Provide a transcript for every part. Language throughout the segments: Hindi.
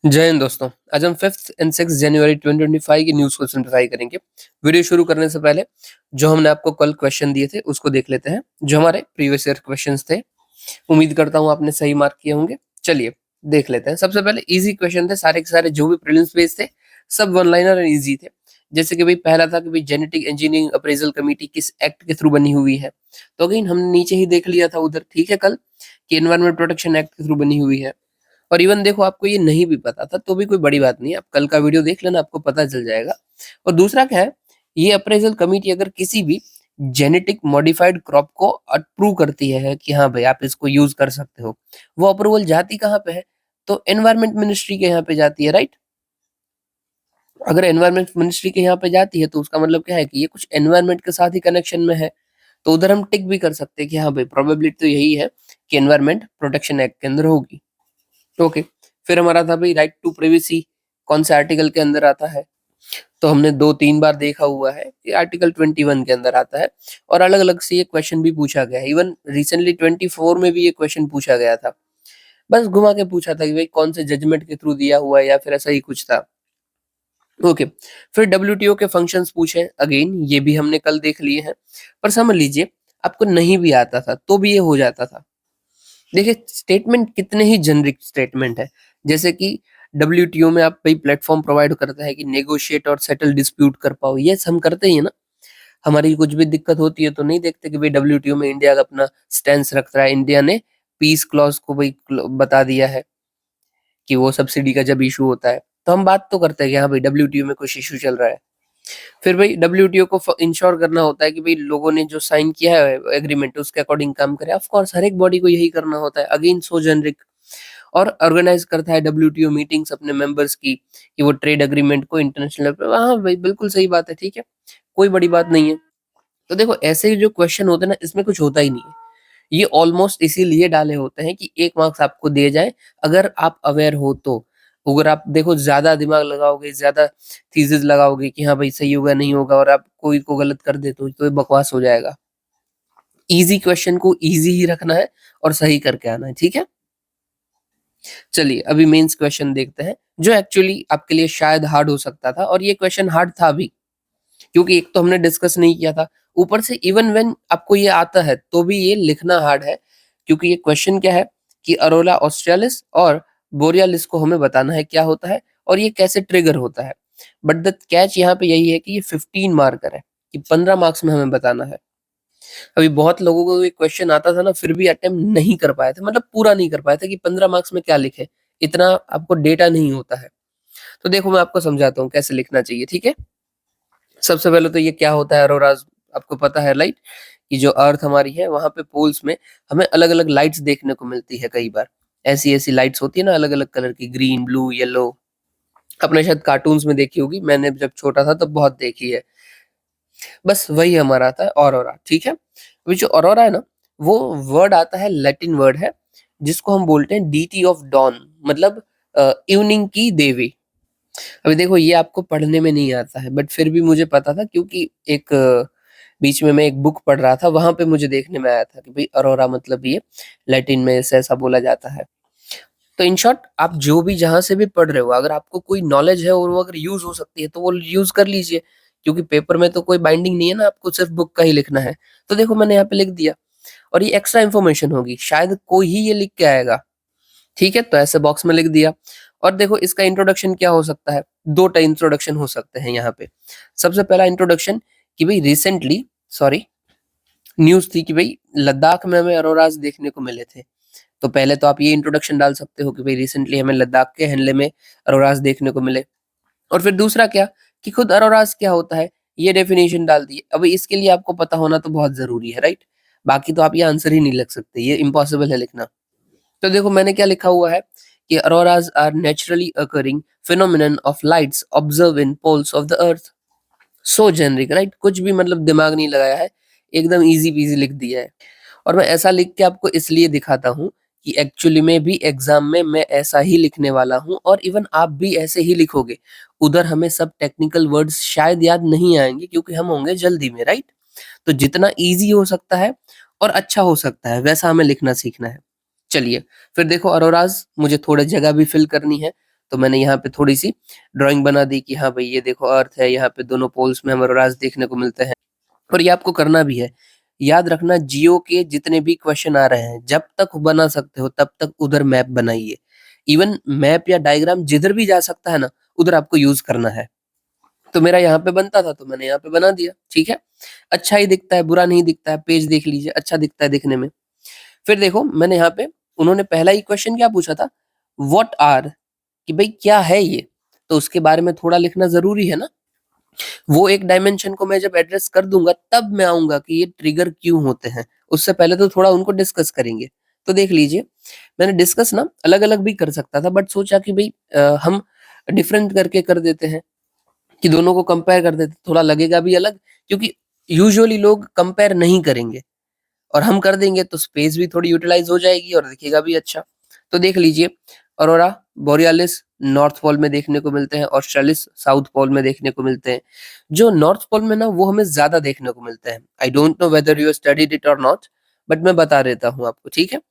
जय हिंद दोस्तों। आज हम 5th एंड 6 जनवरी 2025 की न्यूज़ को सिंप्लीफाई करेंगे। वीडियो शुरू करने से पहले जो हमने आपको कल क्वेश्चन दिए थे उसको देख लेते हैं, जो हमारे प्रीवियस ईयर क्वेश्चंस थे। उम्मीद करता हूँ आपने सही मार्क किए होंगे। चलिए देख लेते हैं। सबसे पहले इजी क्वेश्चन थे, सारे के सारे जो भी प्रीलिम्स बेस्ड थे सब वन लाइनर और इजी थे। जैसे कि भाई पहला था कि भाई जेनेटिक इंजीनियरिंग अप्रेजल कमेटी किस एक्ट के थ्रू बनी हुई है। तो अगेन हमने नीचे ही देख लिया था उधर, ठीक है, कल कि एनवायरमेंट प्रोटेक्शन एक्ट के थ्रू बनी हुई है। और इवन देखो आपको ये नहीं भी पता था तो भी कोई बड़ी बात नहीं है, आप कल का वीडियो देख लेना, आपको पता चल जाएगा। और दूसरा क्या है, ये अप्रेजल कमेटी अगर किसी भी जेनेटिक मॉडिफाइड क्रॉप को अप्रूव करती है कि हाँ भाई आप इसको यूज कर सकते हो, वो अप्रूवल जाती कहाँ पे है? तो एनवायरमेंट मिनिस्ट्री के यहाँ पे जाती है, राइट। अगर एनवायरमेंट मिनिस्ट्री के यहाँ पे जाती है तो उसका मतलब क्या है कि ये कुछ एनवायरमेंट के साथ ही कनेक्शन में है। तो उधर हम टिक भी कर सकते हैं कि हाँ भाई प्रोबेबिलिटी तो यही है कि एनवायरमेंट प्रोटेक्शन एक्ट के अंदर होगी। ओके। फिर हमारा था भाई राइट टू प्राइवेसी कौन से आर्टिकल के अंदर आता है? तो हमने 2-3 बार देखा हुआ है कि आर्टिकल 21 के अंदर आता है। और अलग-अलग से ये क्वेश्चन भी पूछा गया है। इवन रिसेंटली 24 में भी ये क्वेश्चन पूछा गया था। बस घुमा के पूछा था कि भाई कौन से जजमेंट के थ्रू दिया हुआ है या फिर ऐसा ही कुछ था। ओके। फिर डब्ल्यूटीओ के फंक्शंस पूछे, अगेन ये भी हमने कल देख लिए हैं। पर समझ लीजिए आपको नहीं भी आता था तो भी ये हो जाता था। देखिए स्टेटमेंट कितने ही जेनरिक स्टेटमेंट है। जैसे कि डब्ल्यूटीओ में आप भाई प्लेटफॉर्म प्रोवाइड करता है कि नेगोशिएट और सेटल डिस्प्यूट कर पाओ, ये हम करते ही है ना। हमारी कुछ भी दिक्कत होती है तो नहीं देखते कि भाई डब्ल्यूटीओ में इंडिया का अपना स्टैंस रख रहा है, इंडिया ने पीस क्लॉज को भाई बता दिया है कि वो सब्सिडी का जब इशू होता है तो हम बात तो करते हैं कि हाँ भाई डब्ल्यूटीओ में कुछ इशू चल रहा है। फिर भाई डब्ल्यूटीओ को इंश्योर करना होता है कि भाई लोगों ने जो साइन किया है एग्रीमेंट उसके अकॉर्डिंग काम करे। ऑफ कोर्स हर एक बॉडी को यही करना होता है, अगेन सो जेनरिक। और ऑर्गेनाइज करता है डब्ल्यूटीओ मीटिंग्स अपने मेंबर्स की कि वो ट्रेड एग्रीमेंट को इंटरनेशनल लेवल पे, हाँ भाई बिल्कुल सही बात है, ठीक है, कोई बड़ी बात नहीं है। तो देखो ऐसे जो क्वेश्चन होते हैं ना, इसमें कुछ होता ही नहीं है। ये ऑलमोस्ट इसीलिए डाले होते हैं कि 1 मार्क्स आपको दिए जाए अगर आप अवेयर हो तो। अगर आप देखो ज़्यादा दिमाग लगाओगे, ज़्यादा थीसिस लगाओगे कि हाँ भाई सही होगा, नहीं होगा और आप कोई को गलत कर दे तो ये बकवास हो जाएगा। ईज़ी क्वेश्चन को ईज़ी ही रखना है और सही करके आना है, ठीक है? चलिए अभी मेंस क्वेश्चन देखते हैं, जो एक्चुअली आपके लिए शायद हार्ड हो सकता था और ये क्वेश्चन हार्ड था भी, क्योंकि एक तो हमने डिस्कस नहीं किया था, ऊपर से इवन व्हेन आपको ये आता है तो भी ये लिखना हार्ड है, क्योंकि ये क्वेश्चन क्या है कि अरोला ऑस्ट्रेलिस और बोरियालिस को हमें बताना है क्या होता है और ये कैसे ट्रिगर होता है। बट द कैच यहाँ पे यही है कि ये 15 मार्कर है, कि 15 मार्क्स में हमें बताना है। अभी बहुत लोगों को ये क्वेश्चन आता था ना फिर भी अटेम्प्ट नहीं कर पाए थे, मतलब पूरा नहीं कर पाए थे कि 15 मार्क्स में क्या लिखे, इतना आपको डेटा नहीं होता है। तो देखो मैं आपको समझाता हूँ कैसे लिखना चाहिए, ठीक है। सबसे पहले तो ये क्या होता है अरोराज, आपको पता है राइट, कि जो अर्थ हमारी है वहां पे पोल्स में हमें अलग अलग लाइट्स देखने को मिलती है। कई बार ऐसी ऐसी लाइट्स होती है ना अलग अलग कलर की, ग्रीन, ब्लू, येलो। आपने शायद कार्टून्स में देखी होगी, मैंने जब छोटा था तब बहुत देखी है। बस वही हमारा आता है ऑरोरा, ठीक है। अभी जो ऑरोरा है ना, वो वर्ड आता है, लैटिन वर्ड है, जिसको हम बोलते हैं डीटी ऑफ डॉन, मतलब इवनिंग की देवी। अभी देखो ये आपको पढ़ने में नहीं आता है बट फिर भी मुझे पता था, क्योंकि एक बीच में मैं एक बुक पढ़ रहा था, वहां पे मुझे देखने में आया था कि भाई अरोरा मतलब ये लैटिन में ऐसे ऐसा बोला जाता है। तो इन शॉर्ट आप जो भी जहां से भी पढ़ रहे हो, अगर आपको कोई नॉलेज है और वो अगर यूज हो सकती है तो वो यूज कर लीजिए, क्योंकि पेपर में तो कोई बाइंडिंग नहीं है ना, आपको सिर्फ बुक का ही लिखना है। तो देखो मैंने यहाँ पे लिख दिया और ये एक्स्ट्रा इन्फॉर्मेशन होगी, शायद कोई ही ये लिख के आएगा, ठीक है, तो ऐसे बॉक्स में लिख दिया। और देखो इसका इंट्रोडक्शन क्या हो सकता है, दो टाइप इंट्रोडक्शन हो सकते हैं यहाँ पे। सबसे पहला इंट्रोडक्शन कि भाई रिसेंटली, सॉरी, न्यूज थी कि भाई लद्दाख में हमें अरोराज देखने को मिले थे। तो पहले तो आप ये इंट्रोडक्शन डाल सकते हो कि भाई रिसेंटली हमें लद्दाख के हमले में अरोराज देखने को मिले। और फिर दूसरा क्या, कि खुद अरोराज क्या होता है, ये डेफिनेशन डाल दी। अब इसके लिए आपको पता होना तो बहुत जरूरी है, राइट। बाकी तो आप ये आंसर ही नहीं लिख सकते, ये इम्पॉसिबल है लिखना। तो देखो मैंने क्या लिखा हुआ है कि auroras are naturally occurring phenomenon of lights observe in poles of the earth. So generic, right, कुछ भी मतलब दिमाग नहीं लगाया है, एकदम इजी पीजी लिख दिया है। और मैं ऐसा लिख के आपको इसलिए दिखाता हूँ कि एक्चुअली में भी एग्जाम में मैं ऐसा ही लिखने वाला हूँ और इवन आप भी ऐसे ही लिखोगे। उधर हमें सब टेक्निकल वर्ड्स शायद याद नहीं आएंगे क्योंकि हम होंगे जल्दी में, राइट। तो जितना इजी हो सकता है और अच्छा हो सकता है वैसा हमें लिखना सीखना है। चलिए फिर देखो अरोराज मुझे थोड़ी जगह भी फिल करनी है, तो मैंने यहाँ पे थोड़ी सी ड्राइंग बना दी कि हाँ भाई ये देखो अर्थ है, यहाँ पे दोनों पोल्स में हमें ऑरोराज देखने को मिलते हैं। और ये आपको करना भी है। याद रखना, जियो के जितने भी क्वेश्चन आ रहे हैं, जब तक बना सकते हो तब तक उधर मैप बनाइए। इवन मैप या डायग्राम जिधर भी जा सकता है ना, उधर आपको यूज करना है। तो मेरा यहाँ पे बनता था तो मैंने यहाँ पे बना दिया, ठीक है। अच्छा ही दिखता है, बुरा नहीं दिखता है, पेज देख लीजिए, अच्छा दिखता है दिखने में। फिर देखो मैंने यहाँ पे, उन्होंने पहला ही क्वेश्चन क्या पूछा था, व्हाट आर, कि भाई क्या है ये, तो उसके बारे में थोड़ा लिखना जरूरी है ना। वो एक डायमेंशन को मैं जब एड्रेस कर दूंगा तब मैं आऊंगा कि ये ट्रिगर क्यों होते हैं। उससे पहले तो थोड़ा उनको डिस्कस करेंगे। तो देख लीजिए, मैंने डिस्कस ना अलग अलग भी कर सकता था, बट सोचा कि भाई हम डिफरेंट करके कर देते हैं, कि दोनों को कंपेयर कर देते, थोड़ा लगेगा भी अलग, क्योंकि यूजुअली लोग कंपेयर नहीं करेंगे, और हम कर देंगे तो स्पेस भी थोड़ी यूटिलाइज हो जाएगी और दिखेगा भी अच्छा। तो देख लीजिए, अरोरा बोरियालिस नॉर्थ पोल में देखने को मिलते हैं, ऑस्ट्रेलिस साउथ पोल में देखने को मिलते हैं। जो नॉर्थ पोल में ना, वो हमें ज्यादा देखने को मिलते हैं। I don't know whether you studied it और नॉट, बट मैं बता देता हूँ आपको, ठीक है।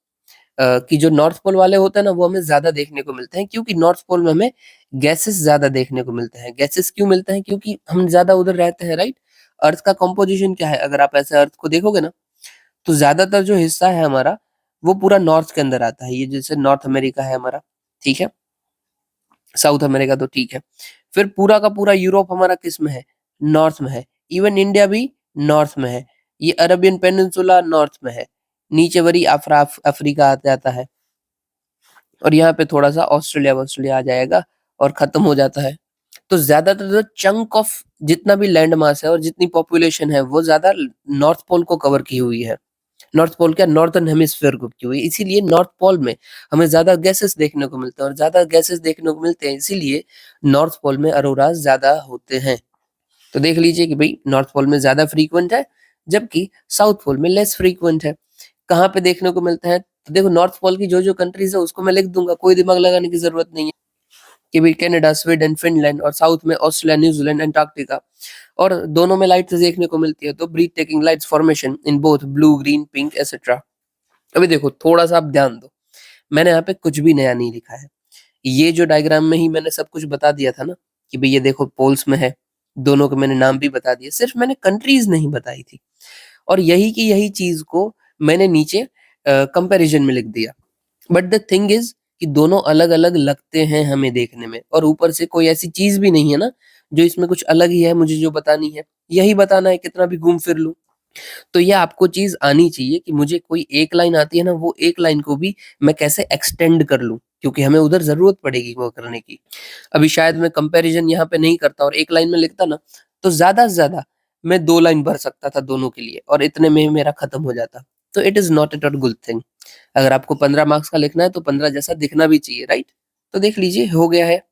कि जो नॉर्थ पोल वाले होते हैं ना, वो हमें ज्यादा देखने को मिलते हैं, क्योंकि नॉर्थ पोल में हमें गैसेस ज्यादा देखने को मिलते हैं। गैसेस क्यों मिलते हैं? क्योंकि हम ज्यादा उधर रहते हैं, राइट। अर्थ का कॉम्पोजिशन क्या है, अगर आप ऐसे अर्थ को देखोगे ना, तो ज्यादातर जो हिस्सा है हमारा, वो पूरा नॉर्थ के अंदर आता है। ये जैसे नॉर्थ अमेरिका है हमारा, ठीक है, साउथ अमेरिका तो ठीक है। फिर पूरा का पूरा यूरोप हमारा किस में है? नॉर्थ में है। इवन इंडिया भी नॉर्थ में है। ये अरबियन पेनिनसुला नॉर्थ में है। नीचे वरी अफ्रीका आ जाता है, और यहाँ पे थोड़ा सा ऑस्ट्रेलिया ऑस्ट्रेलिया आ जाएगा और खत्म हो जाता है। तो ज्यादातर जो चंक ऑफ जितना भी लैंड मास है और जितनी पॉपुलेशन है, वो ज्यादा नॉर्थ पोल को कवर की हुई है। नॉर्थ पोल क्या, नॉर्थन हेमिस्फीयर को की हुई, इसीलिए नॉर्थ पोल में हमें ज्यादा गैसेस देखने को मिलते हैं, और ज्यादा गैसेस देखने को मिलते हैं इसीलिए नॉर्थ पोल में अरोरास ज्यादा होते हैं। तो देख लीजिए कि भाई नॉर्थ पोल में ज्यादा फ्रीक्वेंट है, जबकि साउथ पोल में लेस फ्रीक्वेंट है। कहाँ पे देखने को मिलता है? तो देखो, नॉर्थ पोल की जो जो कंट्रीज है उसको मैं लिख दूंगा, कोई दिमाग लगाने की जरूरत नहीं है, कि भाई कनाडा, स्वीडन, फिनलैंड, और साउथ में ऑस्ट्रेलिया, न्यूजीलैंड, अंटार्कटिका। और दोनों में लाइट्स देखने को मिलती है, तो breathe taking lights formation in both blue, green, pink etcetera. अभी देखो थोड़ा सा आप ध्यान दो, मैंने यहाँ पे कुछ भी नया नहीं लिखा है। ये जो डायग्राम में ही मैंने सब कुछ बता दिया था ना, कि भाई ये देखो पोल्स में है, दोनों के मैंने नाम भी बता दिए, सिर्फ मैंने कंट्रीज नहीं बताई थी। और यही की यही चीज को मैंने नीचे कंपैरिजन में लिख दिया। बट द थिंग इज कि दोनों अलग अलग लगते हैं हमें देखने में, और ऊपर से कोई ऐसी चीज भी नहीं है ना जो इसमें कुछ अलग ही है मुझे जो बतानी है। यही बताना है, कितना भी घूम फिर लूं। तो ये आपको चीज आनी चाहिए कि मुझे कोई एक लाइन आती है ना, वो एक लाइन को भी मैं कैसे एक्सटेंड कर लूं, क्योंकि हमें उधर जरूरत पड़ेगी वो करने की। अभी शायद मैं कंपैरिजन यहाँ पे नहीं करता और एक लाइन में लिखता ना, तो ज्यादा से ज्यादा मैं 2 लाइन भर सकता था दोनों के लिए, और इतने में ही मेरा खत्म हो जाता। तो it is not at all good thing. अगर आपको 15 मार्क्स का लिखना है तो 15 जैसा दिखना भी चाहिए, राइट। तो देख लीजिए, हो गया है।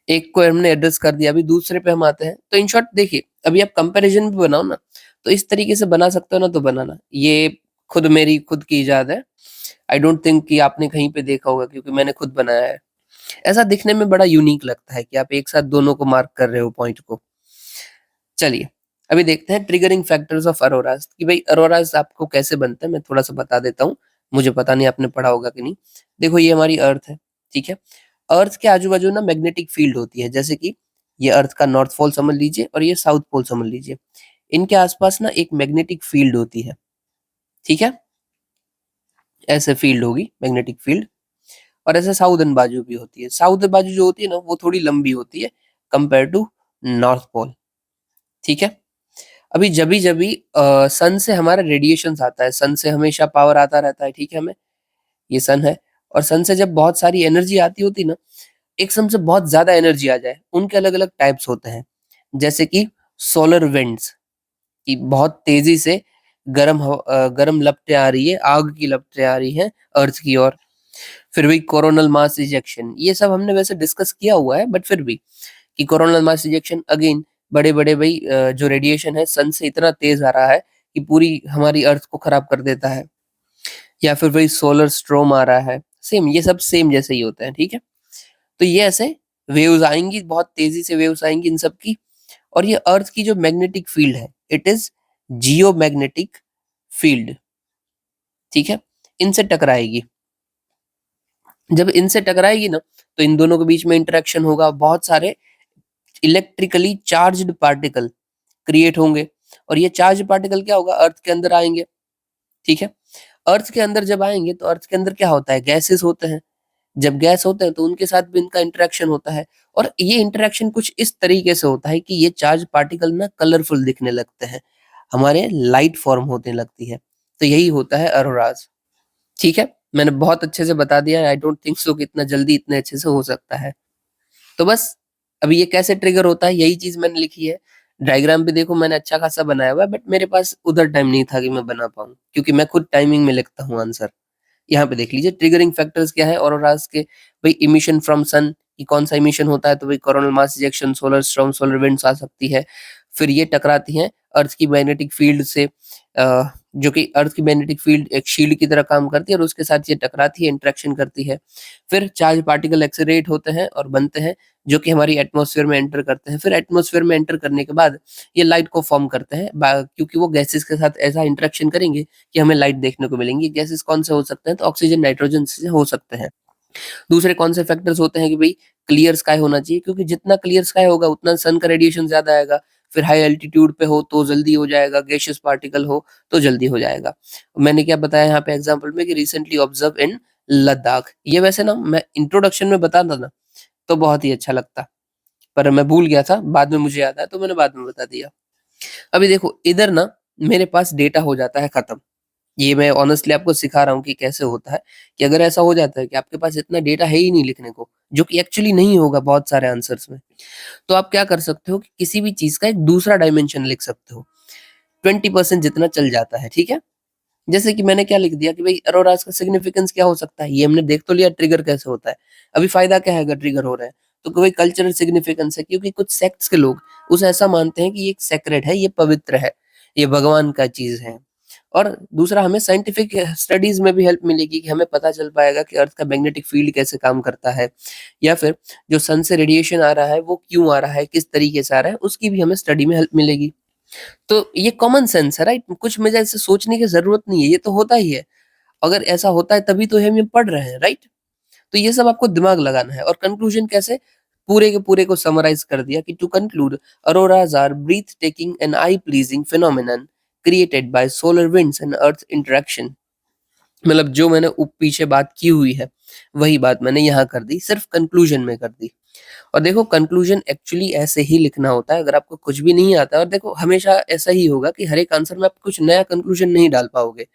एक को हमने एड्रेस कर दिया, अभी दूसरे पे हम आते हैं। तो इन शॉर्ट देखिए, अभी आप कंपैरिजन भी बनाओ ना, तो इस तरीके से बना सकते हो ना, तो बनाना। ये मेरी खुद की इजाद है। आई डोंट थिंक कि आपने कहीं पे देखा होगा, क्योंकि मैंने खुद बनाया है। ऐसा दिखने में बड़ा यूनिक लगता है कि आप एक साथ दोनों को मार्क कर रहे हो, पॉइंट को। चलिए, अभी देखते हैं ट्रिगरिंग फैक्टर्स ऑफ अरोरास, कि भाई अरोरास आपको कैसे बनता है। मैं थोड़ा सा बता देता हूँ, मुझे पता नहीं आपने पढ़ा होगा कि नहीं। देखो, ये हमारी अर्थ है, ठीक है। अर्थ के आजू बाजू ना मैग्नेटिक फील्ड होती है, जैसे कि ये अर्थ का नॉर्थ पोल समझ लीजिए और ये साउथ पोल समझ लीजिए। इनके आसपास ना एक मैग्नेटिक फील्ड होती है, ठीक है। ऐसे फील्ड होगी, मैग्नेटिक फील्ड। और ऐसे साउदर्न बाजू भी होती है। साउदर्न बाजू जो होती है ना, वो थोड़ी लंबी होती है कंपेयर टू नॉर्थ पोल, ठीक है। अभी जभी जभी सन से हमारा रेडिएशन आता है, सन से हमेशा पावर आता रहता है, ठीक है। हमें, ये सन है, और सन से जब बहुत सारी एनर्जी आती होती ना, एक सम से बहुत ज्यादा एनर्जी आ जाए, उनके अलग अलग टाइप्स होते हैं। जैसे कि सोलर विंड्स, की बहुत तेजी से गर्म लपटें आ रही है, आग की लपटें आ रही हैं अर्थ की ओर। फिर भी कोरोनल मास इजेक्शन, ये सब हमने वैसे डिस्कस किया हुआ है, बट फिर भी, कि कोरोनल मास इजेक्शन अगेन, बड़े बड़े भाई जो रेडिएशन है सन से इतना तेज आ रहा है कि पूरी हमारी अर्थ को खराब कर देता है। या फिर वही सोलर स्ट्रोम आ रहा है, सेम, ये सब सेम जैसे ही होते हैं, ठीक है। तो ये ऐसे वेव्स आएंगी, बहुत तेजी से वेव्स आएंगी इन सब की। और ये अर्थ की जो मैग्नेटिक फील्ड है, it is Jio magnetic field, ठीक है। इनसे टकराएगी। जब इनसे टकराएगी ना, तो इन दोनों के बीच में इंटरेक्शन होगा, बहुत सारे इलेक्ट्रिकली चार्ज्ड पार्टिकल क्रिएट होंगे और ये चार्ज पार्टिकल क्या होगा, अर्थ के अंदर आएंगे। ठीक है, अर्थ के अंदर जब आएंगे तो अर्थ के अंदर क्या होता है, गैसेस होते हैं। जब गैस होते हैं तो उनके साथ भी इनका इंटरेक्शन होता है और ये इंटरेक्शन कुछ इस तरीके से होता है कि ये चार्ज पार्टिकल ना कलरफुल दिखने लगते हैं, हमारे लाइट फॉर्म होने लगती है। तो यही होता है अरोराज। ठीक है, मैंने बहुत अच्छे से बता दिया। आई डोंट थिंक सो कि इतना जल्दी इतने अच्छे से हो सकता है। तो बस अभी ये कैसे ट्रिगर होता है यही चीज मैंने लिखी है। डायग्राम भी देखो मैंने अच्छा खासा बनाया हुआ है, बट मेरे पास उधर टाइम नहीं था कि मैं बना पाऊँ, क्योंकि मैं खुद टाइमिंग में लिखता हूँ आंसर। यहाँ पे देख लीजिए ट्रिगरिंग फैक्टर्स क्या है ऑरोरास के। भाई इमिशन फ्रॉम सन, कि कौन सा इमिशन होता है, तो भाई coronal mass ejection, solar storm, solar winds आ सकती है। फिर ये टकराती हैं अर्थ की मैग्नेटिक फील्ड से, जो कि अर्थ की मैग्नेटिक फील्ड एक शील्ड की तरह काम करती है और उसके साथ ये टकराती है, इंटरेक्शन करती है। फिर चार्ज पार्टिकल एक्सेलरेट होते हैं और बनते हैं, जो कि हमारी एटमॉस्फेयर में एंटर करते हैं। फिर एटमॉस्फेयर में एंटर करने के बाद ये लाइट को फॉर्म करते हैं, क्योंकि वो गैसेस के साथ ऐसा इंटरेक्शन करेंगे कि हमें लाइट देखने को मिलेंगी। गैसेस कौन से हो सकते हैं, तो ऑक्सीजन, नाइट्रोजन से हो सकते हैं। दूसरे कौन से फैक्टर्स होते हैं कि भाई क्लियर स्काई होना चाहिए, क्योंकि जितना क्लियर स्काई होगा उतना सन का रेडिएशन ज्यादा आएगा। फिर हाई एल्टीट्यूड पे हो तो जल्दी हो जाएगा, गैशियस पार्टिकल हो तो जल्दी हो जाएगा। मैंने क्या बताया यहाँ पे एग्जांपल में कि रिसेंटली ऑब्जर्व इन लद्दाख। ये वैसे ना मैं इंट्रोडक्शन में बताता ना तो बहुत ही अच्छा लगता, पर मैं भूल गया था, बाद में मुझे याद आया तो मैंने बाद में बता दिया। अभी देखो इधर ना मेरे पास डेटा हो जाता है खत्म। ये मैं ऑनेस्टली आपको सिखा रहा हूँ कि कैसे होता है, कि अगर ऐसा हो जाता है कि आपके पास इतना डेटा है ही नहीं लिखने को, जो कि एक्चुअली नहीं होगा बहुत सारे आंसर्स में, तो आप क्या कर सकते हो कि किसी भी चीज का एक दूसरा डायमेंशन लिख सकते हो। 20% जितना चल जाता है, ठीक है। जैसे कि मैंने क्या लिख दिया कि भाई अरोरास का सिग्निफिकेंस क्या हो सकता है, ये हमने देख तो लिया ट्रिगर कैसे होता है। अभी फायदा क्या है अगर ट्रिगर हो रहा है, तो कोई कल्चरल सिग्निफिकेंस है, क्योंकि कुछ सेक्ट्स के लोग उसे ऐसा मानते हैं कि ये एक सेक्रेड है, ये पवित्र है, ये भगवान का चीज है। और दूसरा हमें साइंटिफिक स्टडीज में भी हेल्प मिलेगी कि हमें पता चल पाएगा कि अर्थ का मैग्नेटिक फील्ड कैसे काम करता है, या फिर जो सन से रेडिएशन आ रहा है वो क्यों आ रहा है, किस तरीके से आ रहा है, उसकी भी हमें स्टडी में हेल्प मिलेगी। तो ये कॉमन सेंस है, राइट। कुछ मुझे ऐसे सोचने की जरूरत नहीं है, ये तो होता ही है। अगर ऐसा होता है तभी तो हम ये पढ़ रहे हैं, राइट। तो ये सब आपको दिमाग लगाना है। और कंक्लूजन कैसे, पूरे के पूरे को समराइज कर दिया कि to conclude, auroras are breathtaking and eye pleasing phenomenon created by solar winds and earth interaction. मतलब जो मैंने पीछे बात की हुई है वही बात मैंने यहाँ कर दी, सिर्फ कंक्लूजन में कर दी। और देखो कंक्लूजन एक्चुअली ऐसे ही लिखना होता है, अगर आपको कुछ भी नहीं आता है। और देखो हमेशा ऐसा ही होगा कि हर एक आंसर में आप कुछ नया कंक्लूजन नहीं डाल पाओगे,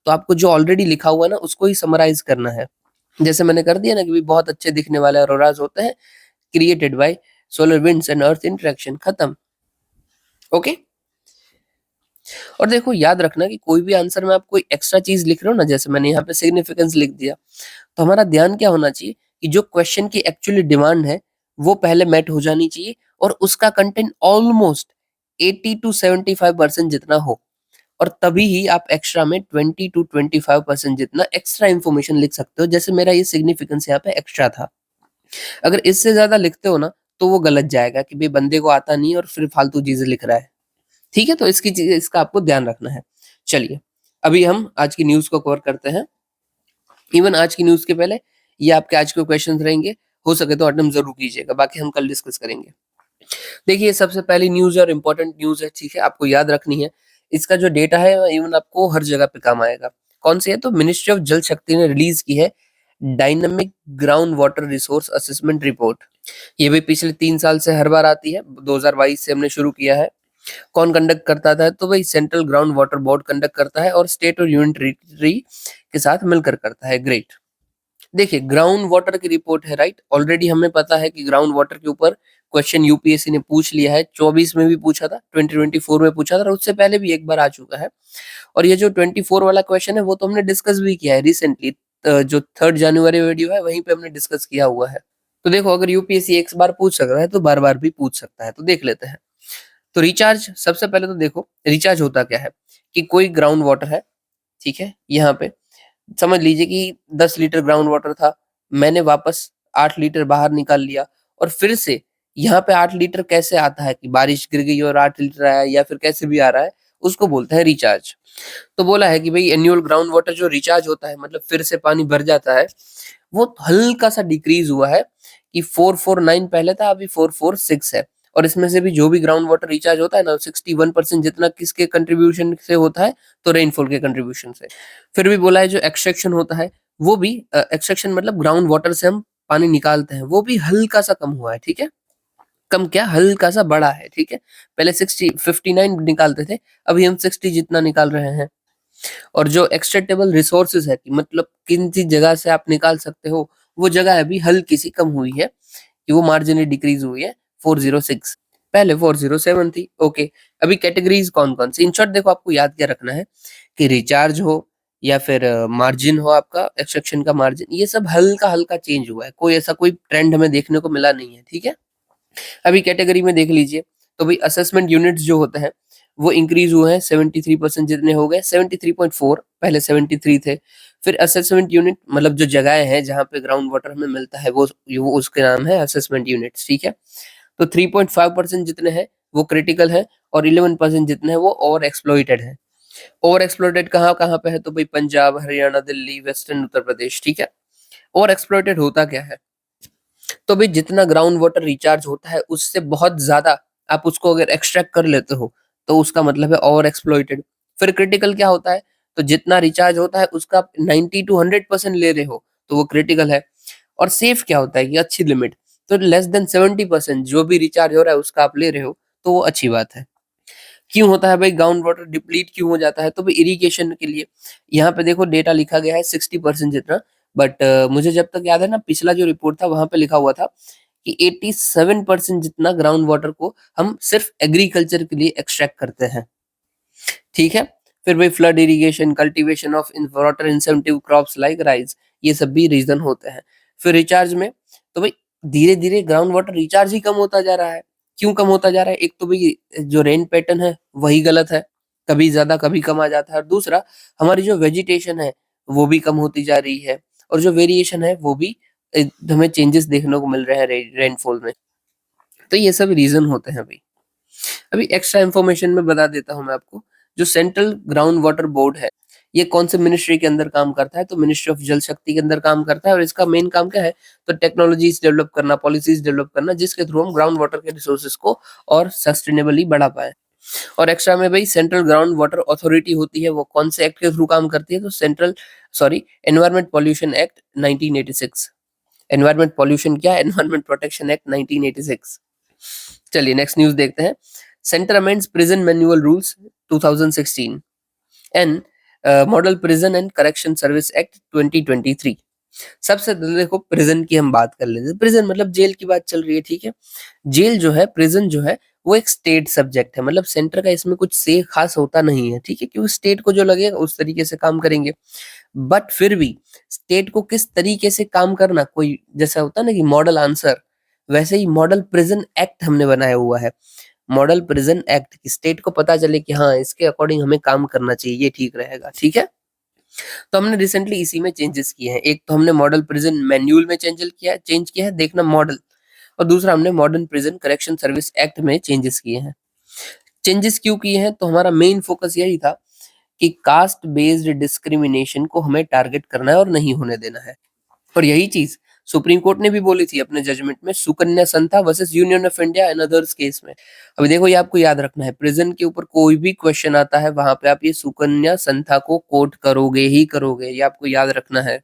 तो आपको जो ऑलरेडी लिखा हुआ है ना उसको ही समराइज करना है। जैसे मैंने कर दिया ना कि भी बहुत अच्छे दिखने वाले ऑरोराज होते हैं, created by solar winds and earth interaction, खत्म। ओके। और देखो याद रखना कि कोई भी आंसर में आप कोई एक्स्ट्रा चीज लिख रहे हो ना, जैसे मैंने यहाँ पे सिग्निफिकेंस लिख दिया, तो हमारा ध्यान क्या होना चाहिए कि जो क्वेश्चन की एक्चुअली डिमांड है वो पहले मेट हो जानी चाहिए, और उसका कंटेंट ऑलमोस्ट 80 to 75% जितना हो। और तभी ही आप एक्स्ट्रा में 20 to 25% जितना एक्स्ट्रा इन्फॉर्मेशन लिख सकते हो। जैसे मेरा ये सिग्निफिकेंस यहाँ पे एक्स्ट्रा था, अगर इससे ज्यादा लिखते हो ना तो वो गलत जाएगा कि भाई बंदे को आता नहीं और फिर फालतू चीजें लिख रहा है। ठीक है, तो इसका आपको ध्यान रखना है। चलिए अभी हम आज की न्यूज को कवर करते हैं। इवन आज की न्यूज के पहले ये आपके आज के क्वेश्चन रहेंगे, हो सके तो अटेम्प्ट जरूर कीजिएगा, बाकी हम कल डिस्कस करेंगे। देखिए सबसे पहली न्यूज और इम्पोर्टेंट न्यूज है, ठीक है, आपको याद रखनी है। इसका जो डेटा है इवन आपको हर जगह पे काम आएगा। कौन सी है, तो मिनिस्ट्री ऑफ जल शक्ति ने रिलीज की है dynamic ground water resource assessment report. ये भी पिछले 3 साल से हर बार आती है, 2022 से हमने शुरू किया है। कौन कंडक्ट करता था, तो भाई central ground water board conduct करता है और स्टेट और यूनियन टेरिटरी के साथ मिलकर करता है। ग्रेट। देखिए ग्राउंड वाटर की रिपोर्ट है, राइट। ऑलरेडी हमें पता है कि ग्राउंड वाटर के ऊपर क्वेश्चन यूपीएससी ने पूछ लिया है, 24 में भी पूछा था, 2024 में पूछा था, और उससे पहले भी एक बार आ चुका है। और ये जो 24 वाला क्वेश्चन है वो तो हमने डिस्कस भी किया है रिसेंटली, जो 3 जनवरी वीडियो है वहीं पे हमने डिस्कस किया हुआ है। तो देखो अगर यूपीएससी एक बार पूछ सकता है तो बार बार भी पूछ सकता है, तो देख लेते हैं। तो रिचार्ज, सबसे पहले तो देखो रिचार्ज होता क्या है, कि कोई ग्राउंड वाटर है, ठीक है, यहाँ पे समझ लीजिए कि 10 लीटर ग्राउंड वाटर था, मैंने वापस 8 लीटर बाहर निकाल लिया, और फिर से यहाँ पे 8 लीटर कैसे आता है, कि बारिश गिर गई और 8 लीटर आया, या फिर कैसे भी आ रहा है, उसको बोलते हैं रिचार्ज। तो बोला है कि भाई एनुअल ग्राउंड वाटर जो रिचार्ज होता है, मतलब फिर से पानी भर जाता है, वो हल्का सा डिक्रीज हुआ है कि 449 पहले था, अभी 446 है। और इसमें से भी जो भी ग्राउंड वाटर रिचार्ज होता है ना, 61% जितना किसके कंट्रीब्यूशन से होता है, तो रेनफॉल के कंट्रीब्यूशन से। फिर भी बोला है जो एक्सट्रैक्शन होता है वो भी एक्सट्रैक्शन मतलब ग्राउंड वाटर से हम पानी निकालते हैं, वो भी हल्का सा कम हुआ है, ठीक है। कम क्या, हल्का सा बढ़ा है, ठीक है। पहले 59 निकालते थे, अभी हम 60 जितना निकाल रहे हैं। और जो एक्सट्रैक्टेबल रिसोर्सेज है कि मतलब किन सी जगह से आप निकाल सकते हो, वो जगह अभी हल्की सी कम हुई है, कि वो मार्जिनली डिक्रीज हुई है 406, पहले 407 थी। ओके, अभी कैटेगरीज कौन कौन सी, इन शॉर्ट देखो आपको याद क्या रखना है कि रिचार्ज हो या फिर मार्जिन हो, आपका एक्सट्रैक्शन का मार्जिन, ये सब हल्का हल्का चेंज हुआ है, कोई ऐसा कोई ट्रेंड हमें देखने को मिला नहीं है, ठीक है। अभी कैटेगरी में देख लीजिए, तो भाई असेसमेंट यूनिट्स जो होते हैं वो इंक्रीज हुए हैं 73% जितने हो गए, 73.4, पहले 73 थे। फिर असेसमेंट यूनिट मतलब जो जगहें हैं जहाँ पे ग्राउंड वाटर हमें मिलता है, वो उसके नाम है असेसमेंट यूनिट्स, ठीक है। तो 3.5% जितने हैं वो क्रिटिकल है, और 11% जितने हैं वो ओवर एक्सप्लॉइटेड है। ओवर एक्सप्लॉइटेड कहाँ कहाँ पे है, तो भाई पंजाब, हरियाणा, दिल्ली, वेस्टर्न उत्तर प्रदेश, ठीक है। ओवर एक्सप्लॉइटेड होता क्या है, तो भाई जितना ग्राउंड वाटर रिचार्ज होता है उससे बहुत ज्यादा आप उसको अगर एक्सट्रैक्ट कर लेते हो, तो उसका मतलब है ओवर एक्सप्लॉइटेड। फिर क्रिटिकल क्या होता है, तो जितना रिचार्ज होता है उसका आप 90 to 100% ले रहे हो, तो वो क्रिटिकल है। और सेफ क्या होता है कि अच्छी लिमिट, तो लेस देन 70% जो भी रिचार्ज हो रहा है उसका आप ले रहे हो, तो वो अच्छी बात है। क्यों होता है भाई ग्राउंड वाटर डिप्लीट क्यों हो जाता है, तो भाई इरिगेशन के लिए। यहाँ पे देखो डेटा लिखा गया है 60% जितना, बट मुझे जब तक याद है ना, पिछला जो रिपोर्ट था वहां पे लिखा हुआ था कि 87% जितना ग्राउंड वाटर को हम सिर्फ एग्रीकल्चर के लिए एक्सट्रैक्ट करते हैं, ठीक है। फिर भाई flood irrigation, cultivation of water incentive crops like rice, ये सब भी रीजन होते हैं। फिर रिचार्ज में, तो भाई धीरे धीरे ग्राउंड वाटर रिचार्ज ही कम होता जा रहा है। क्यों कम होता जा रहा है, एक तो भाई जो रेन पैटर्न है वही गलत है, कभी ज्यादा कभी कम आ जाता है। और दूसरा, हमारी जो वेजिटेशन है वो भी कम होती जा रही है, और जो वेरिएशन है वो भी हमें चेंजेस देखने को मिल रहे हैं रेनफॉल में। तो ये सब रीजन होते हैं भाई। अभी एक्स्ट्रा इन्फॉर्मेशन में बता देता हूँ मैं आपको, जो सेंट्रल ग्राउंड वाटर बोर्ड है, ये कौन से मिनिस्ट्री के अंदर काम करता है, तो मिनिस्ट्री ऑफ जल शक्ति के अंदर काम करता है। और इसका मेन काम क्या है, तो टेक्नोलॉजीज डेवलप करना, पॉलिसीज डेवलप करना, जिसके थ्रू हम ग्राउंड वाटर के रिसोर्सेज को और सस्टेनेबली बढ़ा पाए। और एक्स्ट्रा में भाई सेंट्रल ग्राउंड वाटर अथॉरिटी होती है, वो कौन से एक्ट के थ्रू काम करती है, तो environment pollution act 1986। Environment pollution क्या, एनवायरमेंट प्रोटेक्शन एक्ट 1986। चलिए नेक्स्ट न्यूज देखते हैं। Centre amends prison manual rules 2016 and model prison and correction service act 2023। सबसे पहले देखो प्रिजन की हम बात कर लेते हैं। प्रिजन मतलब जेल की बात चल रही है, ठीक है। जेल जो है, प्रिजन जो है, वो एक स्टेट सब्जेक्ट है, मतलब सेंटर का इसमें कुछ से खास होता नहीं है, ठीक है, क्योंकि स्टेट को जो लगेगा उस तरीके से काम करेंगे। बट फिर भी स्टेट को किस तरीके से काम करना, कोई जैसा होता है ना कि मॉडल आंसर, वैसे ही मॉडल प्रिजन एक्ट हमने बनाया हुआ है। मॉडल प्रिजन एक्ट की स्टेट को पता चले कि हाँ इसके अकॉर्डिंग हमें काम करना चाहिए, ये ठीक रहेगा, ठीक है। तो हमने रिसेंटली इसी में चेंजेस किए हैं। एक तो हमने मॉडल प्रिजन मैनुअल में चेंज किया है, देखना मॉडल। और दूसरा हमने modern prison correction service act में चेंजेस किए हैं। चेंजेस क्यों किए हैं, तो हमारा मेन फोकस यही था कि कास्ट बेस्ड डिस्क्रिमिनेशन को हमें टारगेट करना है और नहीं होने देना है। और यही चीज सुप्रीम कोर्ट ने भी बोली थी अपने जजमेंट में, Sukanya Shantha versus Union of India and others case में। अभी देखो ये आपको याद रखना है, प्रिजन के ऊपर कोई भी क्वेश्चन आता है वहां पे आप ये सुकन्या संथा को कोट करोगे ही करोगे, ये आपको याद रखना है।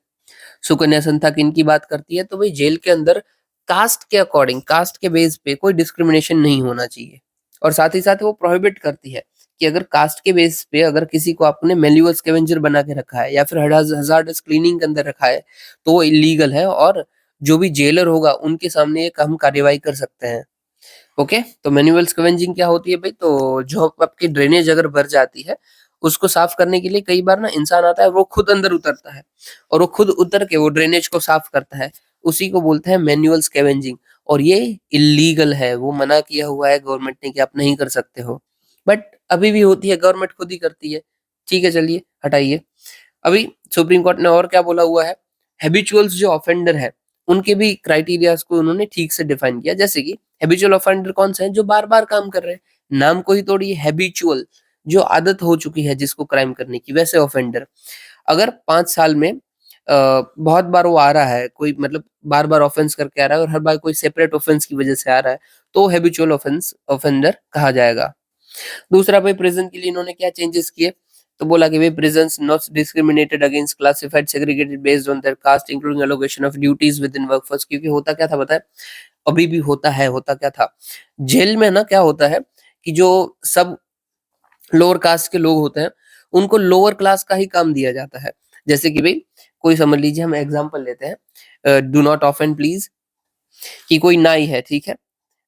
सुकन्या संथा किन की बात करती है, तो भाई जेल के अंदर कास्ट के अकॉर्डिंग, कास्ट के बेस पे कोई डिस्क्रिमिनेशन नहीं होना चाहिए। और साथ ही साथ वो प्रोहिबिट करती है कि अगर कास्ट के बेस पे अगर किसी को आपने मैनुअल स्कैवेंजर बना के रखा है या फिर हजार्डस क्लीनिंग के अंदर रखा है, तो वो इलीगल है, और जो भी जेलर होगा उनके सामने ये हम कार्यवाही कर सकते हैं। ओके, तो मैनुअल स्कैवेंजिंग क्या होती है भाई, तो जो आपकी ड्रेनेज अगर भर जाती है उसको साफ करने के लिए कई बार ना इंसान आता है, वो खुद अंदर उतरता है और वो खुद उतर के वो ड्रेनेज को साफ करता है, उसी को बोलते हैं मैनुअल स्कैवेंजिंग। और ये इलीगल है, वो मना किया हुआ है गवर्नमेंट ने कि आप नहीं कर सकते हो, बट अभी भी होती है, गवर्नमेंट खुद ही करती है। ठीक है, चलिए हटाइए। अभी सुप्रीम कोर्ट ने और क्या बोला हुआ है, हैबिचुअल्स जो ऑफेंडर है उनके भी क्राइटेरियाज को उन्होंने ठीक से डिफाइन किया। जैसे कि हैबिचुअल ऑफेंडर कौन से हैं, जो बार बार काम कर रहे हैं, नाम को ही तोड़िए, हैबिचुअल, जो आदत हो चुकी है जिसको क्राइम करने की, वैसे ऑफेंडर। अगर 5 साल में बहुत बार वो आ रहा है, कोई मतलब बार-बार ऑफेंस करके आ रहा है और हर बार कोई सेपरेट ऑफेंस की वजह से आ रहा है, तो हैबिचुअल ऑफेंडर कहा जाएगा। दूसरा भाई प्रिज़न के लिए इन्होंने क्या चेंजेस किए, तो बोला कि भाई prisons not discriminated against classified segregated based on their caste including allocation of duties with in workforce. क्योंकि होता क्या था पता है? अभी भी होता है, होता क्या था? जेल में ना क्या होता है कि जो सब लोअर कास्ट के लोग होते हैं, उनको लोअर क्लास का ही काम दिया जाता है। जैसे कि भई कोई समझ लीजिए हम एग्ज़ाम्पल लेते हैं डू नॉट ऑफेंड प्लीज़ कि कोई नाई है, ठीक है?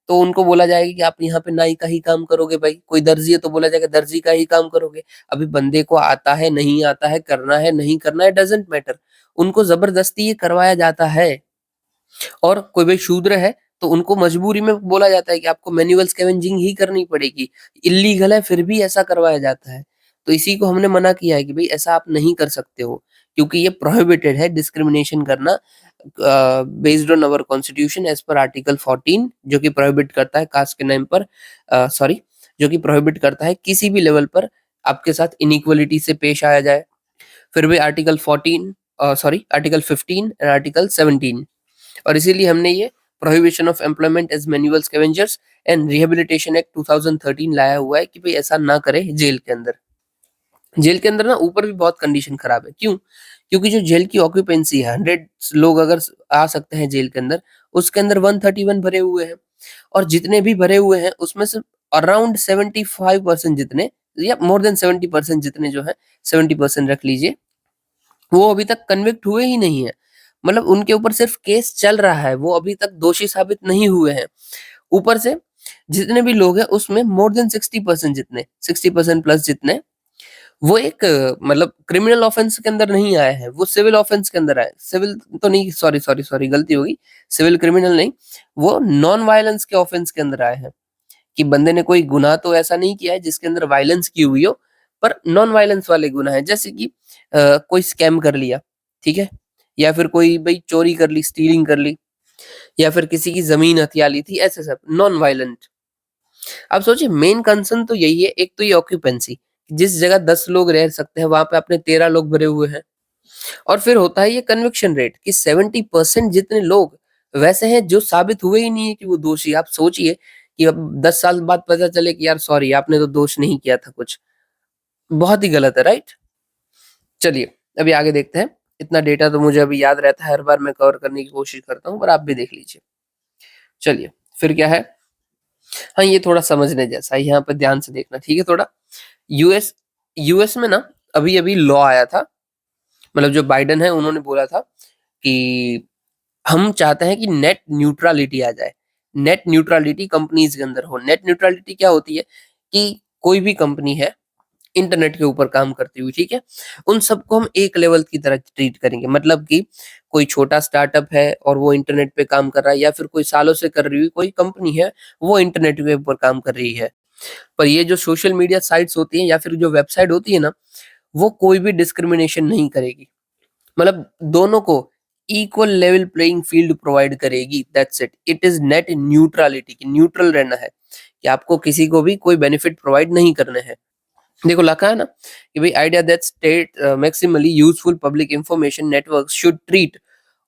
तो उनको बोला जाएगा कि आप यहाँ पे नाई का ही काम करोगे भाई। कोई दर्जी है तो बोला जाएगा दर्जी का ही काम करोगे। अभी बंदे को आता है, नहीं आता है, करना है, नहीं करना है, डज़न्ट मैटर। उनको ज़बरदस्ती ये करवाया जाता है। और कोई भाई शूद्र है तो उनको मजबूरी में बोला जाता है कि आपको मैनुअल स्कैवेंजिंग ही करनी पड़ेगी। इल्लीगल है फिर भी ऐसा करवाया जाता है। तो इसी को हमने मना किया है कि भई ऐसा आप नहीं कर सकते हो, क्योंकि ये प्रोहिबिटेड है डिस्क्रिमिनेशन करना based on our constitution as per article 14 जो कि प्रोहिबिट करता है कास्ट के नाम पर सॉरी जो कि प्रोहिबिट करता है किसी भी लेवल पर आपके साथ इनइक्वालिटी से पेश आया जाए। फिर भी आर्टिकल 14 आर्टिकल 15 एंड आर्टिकल 17 और इसीलिए हमने ये prohibition of employment as manual scavengers and rehabilitation act 2013 लाया हुआ है कि भाई ऐसा ना करे जेल के अंदर। जेल के अंदर ना ऊपर भी बहुत कंडीशन खराब है। क्यों? क्योंकि जो जेल की ऑक्यूपेंसी है 100 लोग अगर आ सकते हैं जेल के अंदर, उसके अंदर 131 भरे हुए हैं और जितने भी भरे हुए हैं उसमें से अराउंड 75% जितने या मोर देन 70% जितने जो है 70% रख लीजिए, वो अभी तक कन्विक्ट हुए ही नहीं है। मतलब उनके ऊपर सिर्फ केस चल रहा है, वो अभी तक दोषी साबित नहीं हुए हैं। ऊपर से जितने भी लोग हैं उसमें मोर देन 60% जितने 60% प्लस जितने वो एक मतलब क्रिमिनल ऑफेंस के अंदर नहीं आए हैं, वो सिविल ऑफेंस के अंदर आए। सिविल तो नहीं, सॉरी गलती हो गई। सिविल क्रिमिनल नहीं, वो नॉन वायलेंस के ऑफेंस के अंदर आए हैं कि बंदे ने कोई गुनाह तो ऐसा नहीं किया है जिसके अंदर वायलेंस की हुई हो, पर नॉन वायलेंस वाले गुनाह हैं। जैसे कि कोई स्कैम कर लिया, ठीक है? या फिर कोई भई चोरी कर ली, स्टीलिंग कर ली या फिर किसी की ज़मीन हथिया ली थी, ऐसे सब नॉन वायलेंट। अब सोचिए मेन कंसर्न तो यही है, एक तो ये ऑक्यूपेंसी, जिस जगह 10 लोग रह सकते हैं वहाँ पे आपने 13 लोग भरे हुए हैं। और फिर होता है ये कन्विक्शन रेट कि 70% जितने लोग वैसे हैं जो साबित हुए ही नहीं है कि वो दोषी। आप सोचिए कि अब 10 साल बाद पता चले कि यार सॉरी आपने तो दोष नहीं किया था कुछ। बहुत ही गलत है, राइट? चलिए, अभी आगे देखते हैं। इतना डेटा तो मुझे अभी याद रहता है, हर बार मैं कवर करने की कोशिश करता हूँ, पर आप भी देख लीजिए। चलिए, फिर क्या है? हाँ, ये थोड़ा समझने जैसा है, यहाँ पे ध्यान से देखना, ठीक है थोड़ा? यूएस यूएस में ना अभी-अभी लॉ आया था, मतलब जो बाइडेन है उन्होंने बोला था कि हम चाहते हैं कि नेट न्यूट्रलिटी आ जाए। नेट न्यूट्रलिटी कंपनीज़ के अंदर हो। नेट न्यूट्रलिटी क्या होती है कि कोई भी कंपनी है इंटरनेट के ऊपर काम करती हुई, ठीक है? उन सबको हम एक लेवल की तरह ट्रीट करेंगे। मतलब कि कोई छोटा स्टार्टअप है और वो इंटरनेट पे काम कर रहा है या फिर कोई सालों से कर रही हुई कोई कंपनी है, वो इंटरनेट के ऊपर काम कर रही है। पर ये जो सोशल मीडिया साइट्स होती हैं या फिर जो वेबसाइट होती है ना, वो कोई भी डिस्क्रिमिनेशन नहीं करेगी। मतलब दोनों को equal level playing field provide करेगी, that's it. It is net neutrality कि न्यूट्रल रहना है, कि आपको किसी को भी कोई बेनिफिट प्रोवाइड नहीं करने हैं। देखो लिखा है ना कि भाई idea that state maximally useful public information networks should treat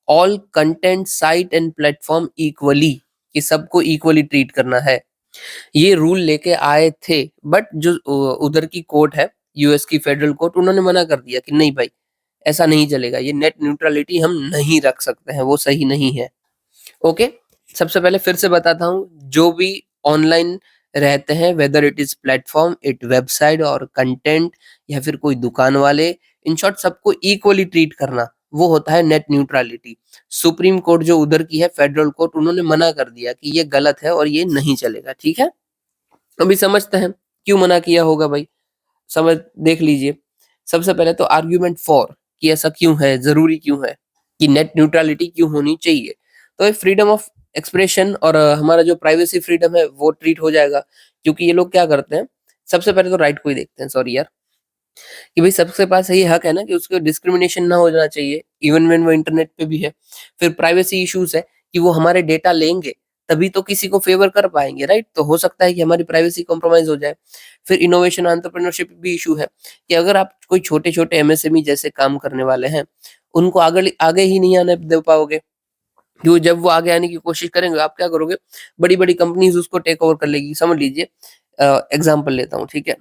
all content site and platform equally, कि सबको इक्वली ट्रीट करना है। ये रूल लेके आए थे बट जो उधर की कोर्ट है, यूएस की फेडरल कोर्ट, उन्होंने मना कर दिया कि नहीं भाई ऐसा नहीं चलेगा, ये नेट न्यूट्रलिटी हम नहीं रख सकते हैं, वो सही नहीं है। ओके, सबसे पहले फिर से बताता हूँ, जो भी ऑनलाइन रहते हैं whether it is platform, it website और कंटेंट या फिर कोई दुकान वाले, इन शॉर्ट सबको इक्वली ट्रीट करना, वो होता है नेट न्यूट्रलिटी। सुप्रीम कोर्ट जो उधर की है फेडरल कोर्ट, उन्होंने मना कर दिया कि ये गलत है और ये नहीं चलेगा, ठीक है? अभी समझते हैं क्यों मना किया होगा भाई, समझ देख लीजिए। सबसे पहले तो आर्ग्यूमेंट फॉर कि ऐसा क्यों है, जरूरी क्यों है कि नेट न्यूट्रलिटी क्यों होनी चाहिए। तो ये फ्रीडम ऑफ एक्सप्रेशन और हमारा जो प्राइवेसी फ्रीडम है वो ट्रीट हो जाएगा। क्योंकि ये लोग क्या करते हैं, सबसे पहले तो राइट को ही देखते हैं, सॉरी यार, कि भाई सबके पास यही हक है ना कि उसको डिस्क्रिमिनेशन ना हो जाना चाहिए इवन व्हेन वो इंटरनेट पे भी है। फिर प्राइवेसी इश्यूज है कि वो हमारे डेटा लेंगे तभी तो किसी को फेवर कर पाएंगे, राइट? तो हो सकता है कि हमारी प्राइवेसी कॉम्प्रोमाइज हो जाए। फिर इनोवेशन एंटरप्रेन्योरशिप भी इशू है कि अगर आप कोई छोटे-छोटे एमएसएमई जैसे काम करने वाले हैं, उनको आगे आगे ही नहीं आने दे पाओगे। क्यों? जब वो आगे आने की कोशिश करेंगे, आप क्या करोगे? बड़ी-बड़ी कंपनीज़ उसको टेक ओवर कर लेगी। समझ लीजिए एग्ज़ाम्पल लेता हूँ, ठीक है?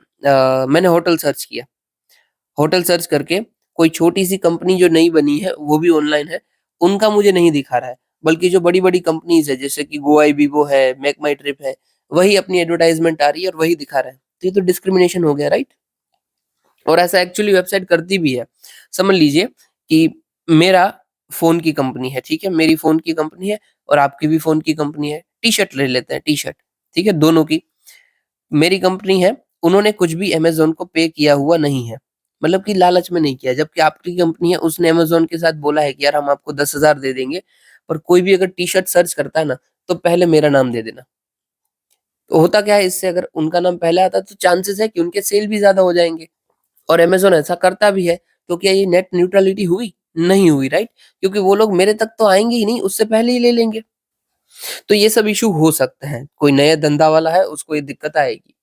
मैंने होटल सर्च किया, होटल सर्च करके कोई छोटी-सी कंपनी जो नई बनी है, वो भी ऑनलाइन है, उनका मुझे नहीं दिखा रहा है। बल्कि जो बड़ी-बड़ी कंपनीज़ है, जैसे कि गोआईबीबो है, मेक माई ट्रिप है, वही अपनी एडवर्टाइज़मेंट आ रही है और वही दिखा रहा है। तो ये तो डिस्क्रिमिनेशन हो गया, राइट? और ऐसा एक्चुअली वेबसाइट करती भी है। समझ लीजिए कि मेरा फ़ोन की कंपनी है, ठीक है? मेरी फ़ोन की कंपनी है और आपकी भी फ़ोन की कंपनी है। टी-शर्ट ले लेते हैं, टी-शर्ट, ठीक है? दोनों की। मेरी कंपनी है, उन्होंने कुछ भी अमेज़न को पे किया हुआ नहीं है। मतलब कि लालच में नहीं किया, जबकि आपकी कंपनी है, उसने अमेज़न के साथ बोला है कि यार हम आपको 10,000 दे देंगे, पर कोई भी अगर टी-शर्ट सर्च करता है ना, तो पहले मेरा नाम दे देना। तो होता क्या है इससे, अगर उनका नाम पहले आता है तो चांसेस है कि उनके सेल भी ज़्यादा हो जाएँगे। और अमेज़न ऐसा करता भी है, तो क्या ये नेट न्यूट्रलिटी हुई? नहीं हुई, राइट? क्योंकि वो लोग मेरे तक तो आएँगे ही नहीं, उससे पहले ही ले लेंगे। तो ये सब इश्यू हो सकते हैं। कोई नया धंधा वाला है, उसको ये दिक्कत आएगी।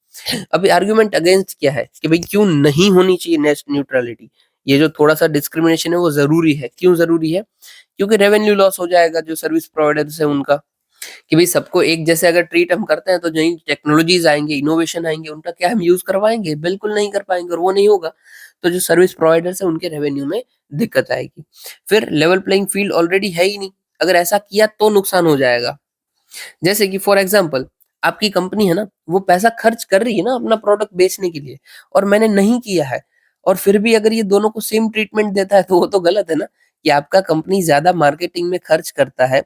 अभी आर्गुमेंट अगेंस्ट क्या है कि भई क्यों नहीं होनी चाहिए नेट न्यूट्रलिटी? ये जो थोड़ा-सा डिस्क्रिमिनेशन है वो ज़रूरी है। क्यों ज़रूरी है? क्योंकि रेवेन्यू लॉस हो जाएगा जो सर्विस प्रोवाइडर्स है उनका। कि भई सबको एक जैसे अगर ट्रीट हम करते हैं तो नई टेक्नोलॉजीज़ आएँगी, इनोवेशन आएँगे, उनका क्या हम यूज़ करवाएँगे? बिल्कुल नहीं कर पाएँगे और वो नहीं होगा, तो जो सर्विस प्रोवाइडर्स हैं उनके रेवेन्यू में दिक्कत आएगी। फिर लेवल प्लेइंग फील्ड ऑलरेडी है ही नहीं, अगर ऐसा किया तो नुकसान हो जाएगा। जैसे कि फॉर एग्ज़ाम्पल आपकी कंपनी है ना, वो पैसा खर्च कर रही है ना अपना प्रोडक्ट बेचने के लिए और मैंने नहीं किया है और फिर भी अगर ये दोनों को सेम ट्रीटमेंट देता है तो वो तो गलत है ना, कि आपका कंपनी ज़्यादा मार्केटिंग में खर्च करता है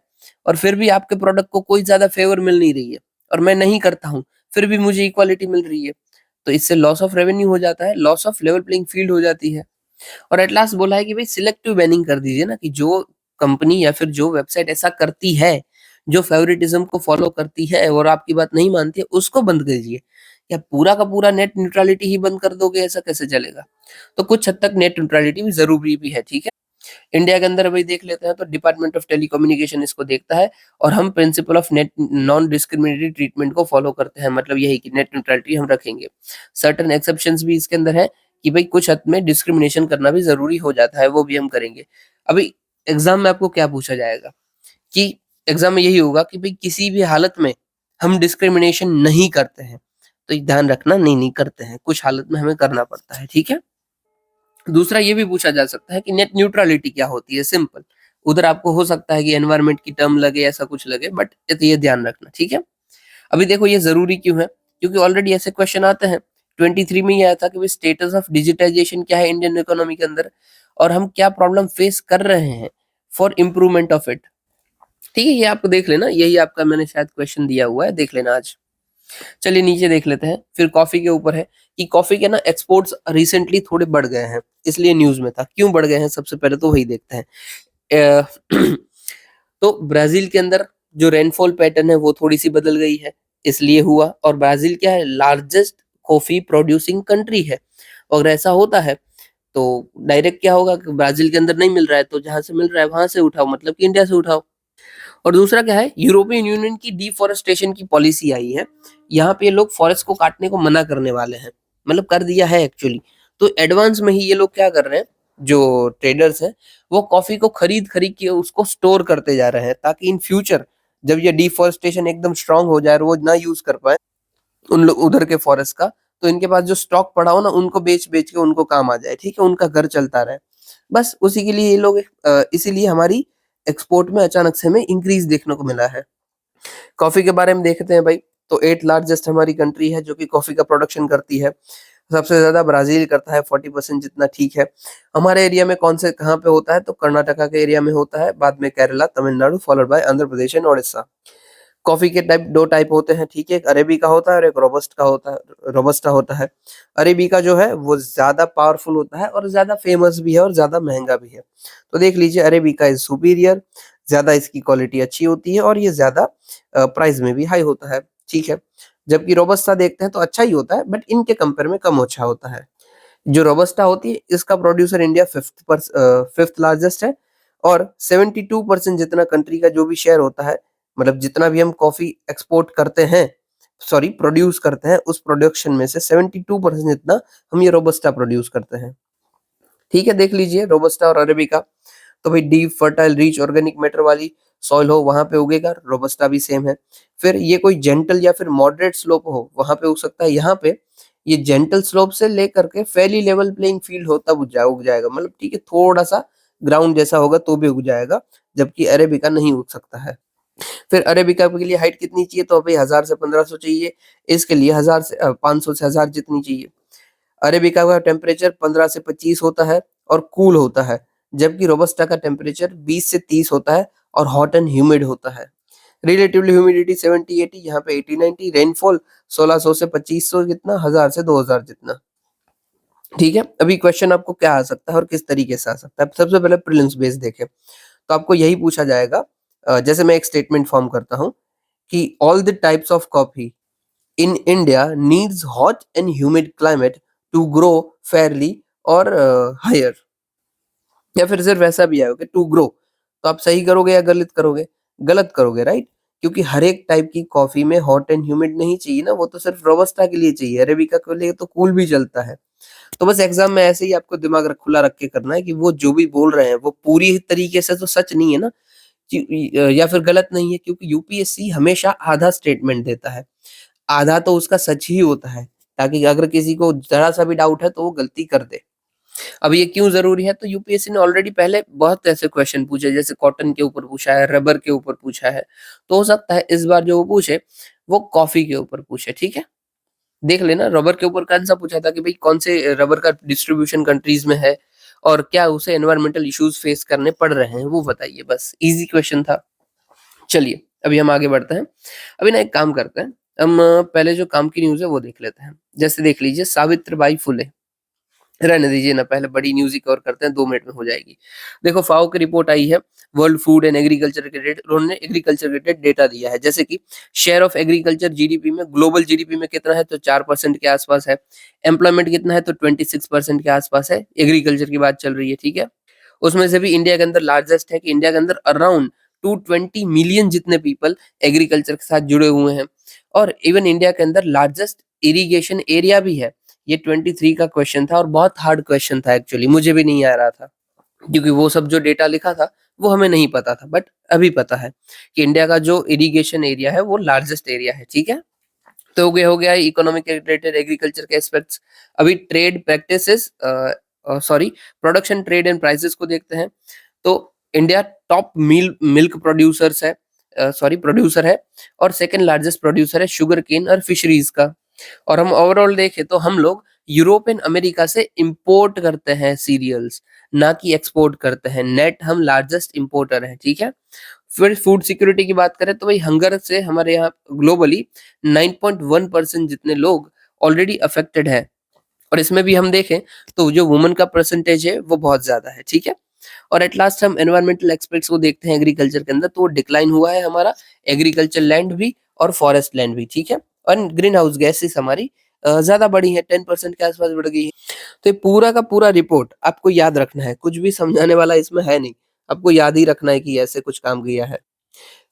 और फिर भी आपके प्रोडक्ट को कोई ज़्यादा फ़ेवर मिल नहीं रही है और मैं नहीं करता हूँ, फिर भी मुझे इक्वालिटी मिल रही है। तो इससे लॉस ऑफ रेवेन्यू हो जाता है, loss of level playing field हो जाती है। और एट लास्ट बोला है कि भई सिलेक्टिव बैनिंग कर दीजिए ना, कि जो कंपनी या फिर जो वेबसाइट ऐसा करती है, जो फेवरेटिज़्म को फ़ॉलो करती है और आपकी बात नहीं मानती है, उसको बंद कीजिए। क्या पूरा का पूरा नेट न्यूट्रलिटी ही बंद कर दोगे, ऐसा कैसे चलेगा? तो कुछ हद तक नेट न्यूट्रलिटी भी ज़रूरी भी है, ठीक है? इंडिया के अंदर अभी देख लेते हैं तो डिपार्टमेंट ऑफ टेलीकम्युनिकेशन इसको देखता है और हम principle of net non discriminatory treatment को फॉलो करते हैं, मतलब यही कि नेट न्यूट्रलिटी हम रखेंगे। सर्टेन एक्सेप्शंस भी इसके अंदर है कि भाई कुछ हद में डिस्क्रिमिनेशन करना भी ज़रूरी हो जाता है, वो भी हम करेंगे। अभी एग्ज़ाम में आपको क्या पूछा जाएगा कि एग्ज़ाम में यही होगा कि भई किसी भी हालत में हम डिस्क्रिमिनेशन नहीं करते हैं। तो ये ध्यान रखना, नहीं करते हैं, कुछ हालत में हमें करना पड़ता है, ठीक है? दूसरा ये भी पूछा जा सकता है कि नेट न्यूट्रलिटी क्या होती है? सिंपल। उधर आपको हो सकता है कि एनवायरनमेंट की टर्म लगे, ऐसा कुछ लगे, बट ये ध्यान रखना, ठीक है? अभी देखो ये ज़रूरी क्यों है? क्योंकि ऑलरेडी ऐसे क्वेश्चन आते हैं। 23 में ये आया था कि भाई स्टेटस ऑफ डिजिटाइज़ेशन क्या है इंडियन इकोनॉमी के अंदर और हम क्या प्रॉब्लम फेस कर रहे हैं फॉर इम्प्रूवमेंट ऑफ इट। ठीक है? ये आपको देख लेना, यही आपका मैंने शायद क्वेश्चन दिया हुआ है, देख लेना आज। चलिए नीचे देख लेते हैं, फिर कॉफ़ी के ऊपर है कि कॉफ़ी के ना एक्सपोर्ट्स रिसेंटली थोड़े बढ़ गए हैं, इसलिए न्यूज़ में था। क्यों बढ़ गए हैं सबसे पहले तो वही देखते हैं। तो ब्राज़ील के अंदर जो रेनफॉल पैटर्न है वो थोड़ी-सी बदल गई है, इसलिए हुआ। और ब्राज़ील क्या है, लार्जेस्ट कॉफ़ी प्रोड्यूसिंग कंट्री है। और ऐसा होता है तो डायरेक्ट क्या होगा कि ब्राज़ील के अंदर नहीं मिल रहा है तो जहाँ से मिल रहा है वहाँ से उठाओ, मतलब कि इंडिया से उठाओ। और दूसरा क्या है, यूरोपियन यूनियन की डिफॉरेस्टेशन की पॉलिसी आई है। यहाँ पे ये लोग फॉरेस्ट को काटने को मना करने वाले हैं, मतलब कर दिया है एक्चुअली। तो एडवांस में ही ये लोग क्या कर रहे हैं, जो ट्रेडर्स हैं, वो कॉफी को खरीद-खरीद के उसको स्टोर करते जा रहे हैं ताकि इन फ्यूचर जब ये डिफॉरेस्टेशन एकदम स्ट्रॉन्ग हो जाए और वो ना यूज़ कर पाएँ उन लोग उधर के फॉरेस्ट का, तो इनके पास जो स्टॉक पड़ा हो ना उनको बेच-बेच के उनको काम आ जाए, ठीक है? उनका घर चलता रहे। बस उसी के लिए ये लोग इसीलिए हमारी एक्सपोर्ट में अचानक से हमें इंक्रीज़ देखने को मिला है। कॉफ़ी के बारे में देखते हैं भाई, तो 8th लार्जेस्ट हमारी कंट्री है जो कि कॉफ़ी का प्रोडक्शन करती है। सबसे ज़्यादा ब्राज़ील करता है 40% जितना, ठीक है। हमारे एरिया में कौन से कहाँ पे होता है, तो कर्नाटका के एरिया में होता है, बाद में Kerala, Tamil Nadu followed by Andhra Pradesh and Odisha. Coffee के टाइप 2 टाइप होते हैं, ठीक है? एक अरेबिका होता है और एक रोबस्टा होता है। अरेबिका जो है वो ज़्यादा पावरफुल होता है और ज़्यादा फेमस भी है और ज़्यादा महँगा भी है। तो देख लीजिए अरेबिका इज़ सुपीरियर, ज़्यादा इसकी क्वालिटी अच्छी होती है और ये ज़्यादा प्राइस में भी हाई होता है, ठीक है? जबकि रोबस्टा देखते हैं तो अच्छा ही होता है बट इनके कंपेयर में कम अच्छा होता है। जो रोबस्टा होती है इसका प्रोड्यूसर इंडिया 5th लार्जेस्ट है और 72% जितना कंट्री का जो भी शेयर होता है मतलब जितना भी हम कॉफी एक्सपोर्ट करते हैं, सॉरी प्रोड्यूस करते हैं, उस प्रोडक्शन में से 72% जितना हम ये रोबस्टा प्रोड्यूस करते हैं। ठीक है, देख लीजिए रोबस्टा और अरेबिका। तो भाई deep fertile rich organic matter वाली सॉइल हो वहां पे उगेगा, रोबस्टा भी सेम है। फिर ये कोई जेंटल या फिर मॉडरेट स्लोप हो वहां पे उग सकता है। यहाँ पे ये जेंटल स्लोप से लेकर के फेली लेवल प्लेइंग फील्ड हो तब उग जाएगा, मतलब ठीक है थोड़ा सा ग्राउंड जैसा होगा तो भी उग जाएगा, जबकि अरेबिका नहीं उग सकता है। फिर अरेबिका के लिए हाइट कितनी चाहिए, तो भाई 1000 से 1500 चाहिए। इसके लिए 1000 से 500 से 1000 जितनी चाहिए। अरेबिका का टेम्परेचर 15 से 25 होता है और कूल होता है, जबकि रोबस्टा का टेम्परेचर 20 से 30 होता है और हॉट एंड ह्यूमिड होता है। रिलेटिवली ह्यूमिडिटी 70-80, यहाँ पे 80-90। रेनफॉल 1600 से 2500 जितना, 1000 से 2000 जितना। ठीक है, अभी क्वेश्चन आपको क्या आ सकता है और किस तरीके से आ सकता है। सबसे पहले प्रीलिम्स बेस देखें तो आपको यही पूछा जाएगा, जैसे मैं एक स्टेटमेंट फॉर्म करता हूँ कि all the types of coffee in India needs hot and humid climate to grow fairly और higher, या फिर सिर्फ ऐसा भी आएगा टू ग्रो। तो आप सही करोगे या गलत करोगे? गलत करोगे, राइट? क्योंकि हर एक टाइप की कॉफी में हॉट एंड ह्यूमिड नहीं चाहिए ना, वो तो सिर्फ रोबस्टा के लिए चाहिए, अरेबिका के लिए तो कूल भी चलता है। तो बस एग्जाम में ऐसे ही आपको दिमाग खुला रख के करना है कि वो जो भी बोल रहे हैं वो पूरी तरीके से तो सच नहीं है ना, या फिर गलत नहीं है, क्योंकि यूपीएससी हमेशा आधा स्टेटमेंट देता है, आधा तो उसका सच ही होता है, ताकि अगर किसी को जरा सा भी डाउट है तो वो गलती कर दे। अब ये क्यों जरूरी है, तो यूपीएससी ने ऑलरेडी पहले बहुत ऐसे क्वेश्चन पूछे, जैसे कॉटन के ऊपर पूछा है, रबर के ऊपर पूछा है, तो हो सकता है इस बार जो वो पूछे वो कॉफी के ऊपर पूछे। ठीक है, देख लेना रबर के ऊपर कौन सा पूछा था कि भाई कौन से रबर का डिस्ट्रीब्यूशन कंट्रीज में है और क्या उसे एनवायरमेंटल इश्यूज फेस करने पड़ रहे हैं, वो बताइए, बस इजी क्वेश्चन था। चलिए अभी हम आगे बढ़ते हैं। अभी ना एक काम करते हैं, हम पहले जो काम की न्यूज़ है वो देख लेते हैं। जैसे देख लीजिए सावित्रीबाई फुले, रहने दीजिए ना, पहले बड़ी न्यूज़ ही कवर करते हैं, 2 मिनट में हो जाएगी। देखो फाओ की रिपोर्ट आई है, world food and agriculture related, उन्होंने एग्रीकल्चर रिलेटेड डेटा दिया है, जैसे कि शेयर ऑफ एग्रीकल्चर जीडीपी में, ग्लोबल जीडीपी में कितना है, तो 4% के आसपास है। एम्प्लॉयमेंट कितना है, तो 26% के आसपास है, एग्रीकल्चर की बात चल रही है। ठीक है, उसमें से भी इंडिया के अंदर लार्जेस्ट है कि इंडिया के अंदर अराउंड 220 मिलियन जितने पीपल एग्रीकल्चर के साथ जुड़े हुए हैं, और इवन इंडिया के अंदर लार्जेस्ट इरिगेशन एरिया भी है। ये 23 का क्वेश्चन था और बहुत हार्ड क्वेश्चन था एक्चुअली, मुझे भी नहीं आ रहा था, क्योंकि वो सब जो डेटा लिखा था वो हमें नहीं पता था, बट अभी पता है कि इंडिया का जो इरिगेशन एरिया है वो लार्जेस्ट एरिया है। ठीक है, तो हो गया इकोनॉमिक रिलेटेड एग्रीकल्चर के एस्पेक्ट्स। अभी trade practices, sorry production trade and prices को देखते हैं। तो इंडिया टॉप मिल्क प्रोड्यूसर्स है, सॉरी प्रोड्यूसर है, और सेकंड लार्जेस्ट प्रोड्यूसर है शुगर केन और फिशरीज का। और हम ओवरऑल देखें तो हम लोग यूरोप एंड अमेरिका से इंपोर्ट करते हैं सीरियल्स, ना कि एक्सपोर्ट करते हैं। नेट हम लार्जेस्ट इंपोर्टर हैं। ठीक है, फिर फूड सिक्योरिटी की बात करें तो भाई हंगर से हमारे यहाँ ग्लोबली 9.1% जितने लोग ऑलरेडी अफेक्टेड है, और इसमें भी हम देखें तो जो वुमेन का परसेंटेज है वो बहुत ज्यादा है। ठीक है, और एट लास्ट हम एनवायरमेंटल एस्पेक्ट्स को देखते हैं एग्रीकल्चर के अंदर, तो वो डिक्लाइन हुआ है हमारा एग्रीकल्चर लैंड भी और फॉरेस्ट लैंड भी। ठीक है, और ग्रीन हाउस गैसेस हमारी ज्यादा बढ़ी है, 10% के आसपास बढ़ गई है। तो ये पूरा का पूरा रिपोर्ट आपको याद रखना है, कुछ भी समझाने वाला इसमें है नहीं, आपको याद ही रखना है कि ऐसे कुछ काम किया है।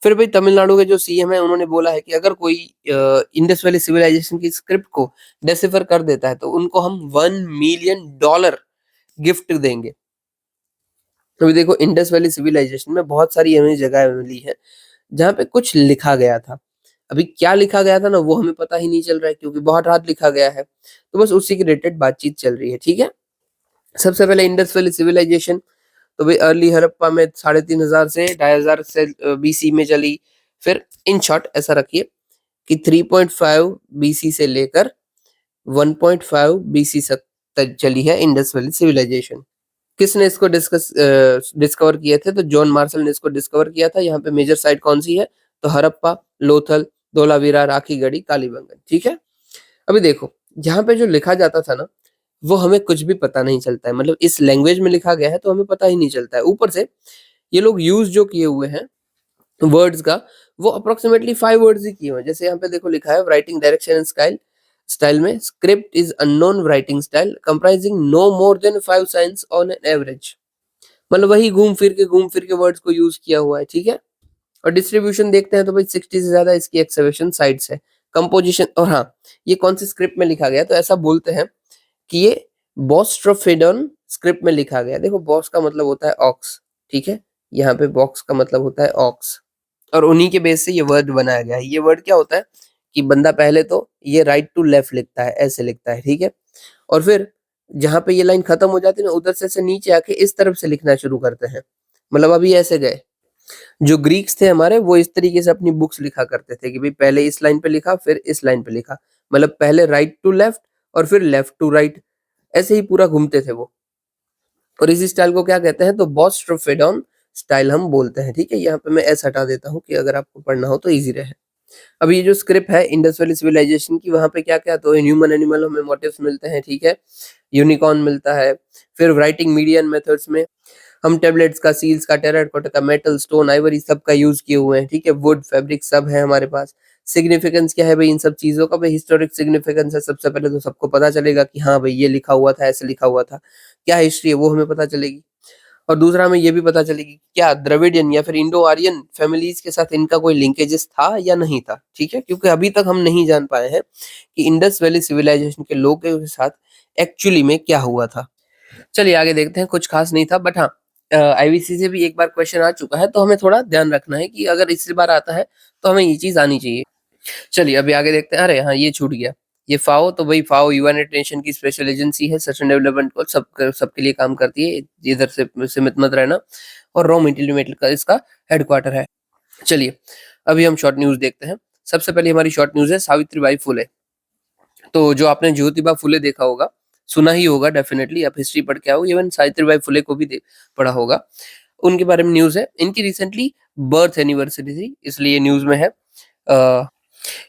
फिर भाई तमिलनाडु के जो सीएम है उन्होंने बोला है कि अगर कोई इंडस वैली सिविलाइजेशन की स्क्रिप्ट को डेसिफर कर देता है तो उनको हम $1 मिलियन गिफ्ट देंगे। अभी देखो इंडस वैली सिविलाइजेशन में बहुत सारी ऐसी जगह मिली है जहाँ पे कुछ लिखा गया था। अभी क्या लिखा गया था ना वो हमें पता ही नहीं चल रहा है, क्योंकि बहुत रात लिखा गया है, तो बस उसी के रिलेटेड बातचीत चल रही है। ठीक है, सबसे पहले इंडस वैली सिविलाइजेशन, तो भाई अर्ली हड़प्पा में 3500 से 2500 से बीसी में चली। फिर इन शॉर्ट ऐसा रखिए कि 3.5 बीसी से लेकर 1.5 बीसी तक चली है इंडस वैली सिविलाइजेशन। किसने इसको डिस्कवर किए थे, तो जॉन मार्शल ने इसको डिस्कवर किया था। यहाँ पे मेजर साइट कौन सी है, तो हड़प्पा, लोथल, धोलावीरा, राखीगढ़ी, कालीबंगन। ठीक है, अभी देखो यहाँ पे जो लिखा जाता था ना वो हमें कुछ भी पता नहीं चलता है, मतलब इस लैंग्वेज में लिखा गया है तो हमें पता ही नहीं चलता है। ऊपर से ये लोग यूज जो किए हुए हैं वर्ड्स का, वो अप्रोक्सीमेटली 5 वर्ड्स ही किए हुए हैं। जैसे यहाँ पे देखो लिखा है राइटिंग डायरेक्शन एंड स्टाइल में script is unknown writing style comprising no more than 5 science on an average, मतलब वही घूम फिर के वर्ड्स को यूज किया हुआ है। ठीक है, और डिस्ट्रीब्यूशन देखते हैं तो भाई 60 से ज्यादा इसकी एक्सकवेशन साइट्स है। कंपोजिशन, और हाँ, ये कौन सी स्क्रिप्ट में लिखा गया, तो ऐसा बोलते हैं कि ये बॉस्ट्रोफेडन स्क्रिप्ट में लिखा गया। देखो बॉस का मतलब होता है ऑक्स, ठीक है, यहाँ पे बॉक्स का मतलब होता है ऑक्स, और उन्हीं के बेस से ये वर्ड बनाया गया है। ये वर्ड क्या होता है कि बंदा पहले तो ये राइट टू लेफ्ट लिखता है, ऐसे लिखता है, ठीक है, और फिर जहां पे ये लाइन खत्म हो जाती है ना, उधर से नीचे आके इस तरफ से लिखना शुरू करते हैं। मतलब अभी ऐसे गए। जो ग्रीक्स थे हमारे, वो इस तरीके से अपनी बुक्स लिखा करते थे कि भाई पहले इस लाइन पे लिखा, फिर इस लाइन पे लिखा, मतलब पहले राइट टू लेफ्ट और फिर लेफ्ट टू राइट, ऐसे ही पूरा घूमते थे वो। और इसी स्टाइल को क्या कहते हैं, तो बॉस्ट्रोफेडॉन स्टाइल हम बोलते हैं, ठीक है। यहाँ पे मैं एस हटा देता हूँ कि अगर आपको पढ़ना हो तो इजी रहे। अब ये जो स्क्रिप्ट है इंडस वैली सिविलाइजेशन की, वहां पे क्या क्या, तो ह्यूमन एनिमल हमें मोटिव्स मिलते हैं, ठीक है, यूनिकॉर्न मिलता है। फिर राइटिंग मीडियन मेथड्स में हम टेबलेट्स का, सील्स का, टेराकोटा का, मेटल, स्टोन, आइवरी सब का यूज किए हुए हैं, ठीक है, वुड, फैब्रिक सब है हमारे पास। सिग्निफिकेंस क्या है भाई इन सब चीजों का, भाई हिस्टोरिक सिग्निफिकेंस है। सबसे पहले तो सबको पता चलेगा कि हाँ भाई ये लिखा हुआ था, ऐसे लिखा हुआ था, क्या हिस्ट्री है वो हमें पता चलेगी। और दूसरा हमें ये भी पता चलेगी कि क्या द्रविडियन या फिर इंडो आर्यन फैमिलीज के साथ इनका कोई लिंकेजेस था या नहीं था, ठीक है, क्योंकि अभी तक हम नहीं जान पाए हैं कि इंडस वैली सिविलाइजेशन के लोगों के साथ एक्चुअली में क्या हुआ था। चलिए आगे देखते हैं, कुछ खास नहीं था, बट हाँ, आईवीसी से भी एक बार क्वेश्चन आ चुका है, तो हमें थोड़ा ध्यान रखना है कि अगर इस बार आता है तो हमें ये चीज आनी चाहिए। चलिए अभी आगे देखते हैं। अरे हाँ, ये छूट गया। ये फाओ, तो भाई फाओ यूनाइटेड नेशन की स्पेशल एजेंसी है, सस्टेन डेवलपमेंट को सबके लिए काम करती है, इधर से सीमित मत रहना। और रॉ मटेरियल का इसका हेडक्वार्टर है। चलिए अभी हम शॉर्ट न्यूज देखते हैं। सबसे पहले हमारी शॉर्ट न्यूज है सावित्रीबाई फुले। तो जो आपने ज्योतिबा फुले देखा होगा, सुना ही होगा डेफिनेटली, आप हिस्ट्री पढ़ के आओ, इवन सावित्रीबाई फुले को भी पढ़ा होगा, उनके बारे में न्यूज है। इनकी रिसेंटली बर्थ एनिवर्सरी थी, इसलिए न्यूज में है।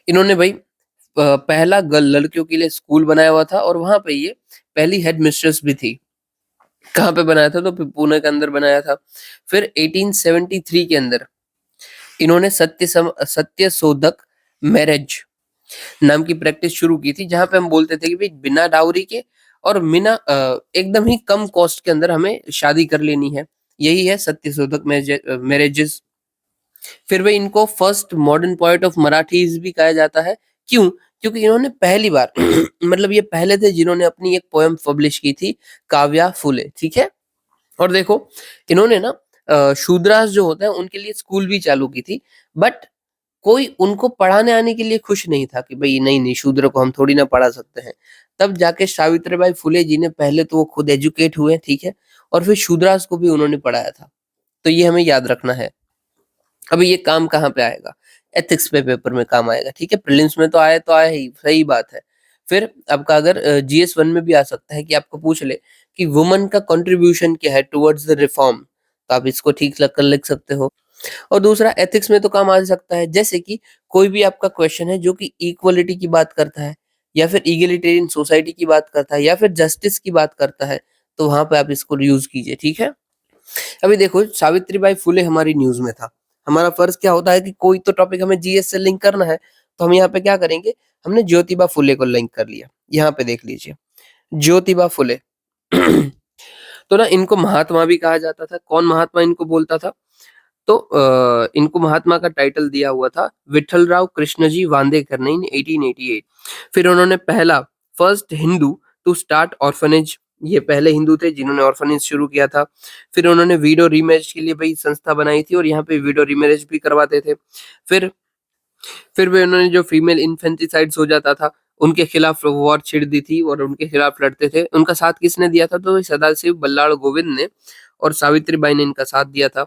इन्होंने भाई पहला गर्ल लड़कियों के लिए स्कूल बनाया हुआ था, और वहां पे ये पहली हेड मिस्ट्रेस भी थी। कहाँ पे बनाया था, तो पुणे के अंदर बनाया था। फिर 1873 के अंदर इन्होंने सत्य शोधक मैरिज नाम की प्रैक्टिस शुरू की थी, जहां पे हम बोलते थे कि भाई बिना डाउरी के और बिना एकदम ही कम कॉस्ट के अंदर हमें शादी कर लेनी है। यही है सत्य शोधक मैरिजेस। फिर भाई इनको first modern poet of Marathis भी कहा जाता है। क्यों? क्योंकि इन्होंने पहली बार मतलब ये पहले थे जिन्होंने अपनी एक पोएम पब्लिश की थी, काव्या फुले, ठीक है। और देखो इन्होंने ना शूद्रास जो होते हैं उनके लिए स्कूल भी चालू की थी, बट कोई उनको पढ़ाने आने के लिए खुश नहीं था कि भाई नहीं नहीं, शूद्र को हम थोड़ी ना पढ़ा सकते हैं। तब जाके सावित्रीबाई फुले जी ने, पहले तो वो खुद एजुकेट हुए, ठीक है, और फिर शूद्रास को भी उन्होंने पढ़ाया था। तो ये हमें याद रखना है। अभी ये काम कहाँ पे आएगा, एथिक्स पे पेपर में काम आएगा, ठीक है। प्रीलिम्स में तो आए तो आए ही, सही बात है। फिर आपका अगर जीएस 1 में भी आ सकता है कि आपको पूछ ले कि वुमन का कंट्रीब्यूशन क्या है टुवर्ड्स द रिफॉर्म, तो आप इसको ठीक लग कर लिख सकते हो। और दूसरा एथिक्स में तो काम आ सकता है, जैसे कि कोई भी आपका क्वेश्चन है जो कि इक्वलिटी की बात करता है, या फिर इगलिटेरियन सोसाइटी की बात करता है, या फिर जस्टिस की बात करता है, तो वहां पे आप इसको यूज कीजिए, ठीक है। अभी देखो सावित्रीबाई फुले हमारी न्यूज में था। हमारा फर्ज क्या होता है कि कोई तो टॉपिक हमें जीएस से लिंक करना है, तो हम यहाँ पे क्या करेंगे, हमने ज्योतिबा फुले को लिंक कर लिया। यहाँ पे देख लीजिए ज्योतिबा फुले। तो ना इनको महात्मा भी कहा जाता था। कौन महात्मा इनको बोलता था, तो इनको महात्मा का टाइटल दिया हुआ था विठलराव कृष्णजी वांदेकर ने इन 1888। फिर उन्होंने पहला first Hindu to start orphanage, ये पहले हिंदू थे जिन्होंने ऑर्फनेज शुरू किया था। फिर उन्होंने वीडो रीमैरिज के लिए भाई संस्था बनाई थी, और यहाँ पे वीडो रीमैरिज भी करवाते थे। फिर फिर भी उन्होंने जो फीमेल इन्फेंटिसाइड्स हो जाता था उनके खिलाफ वॉर छिड़ दी थी, और उनके खिलाफ लड़ते थे। उनका साथ किसने दिया था, तो सदाशिव बल्लाळ गोविंद ने, और सावित्रीबाई ने इनका साथ दिया था।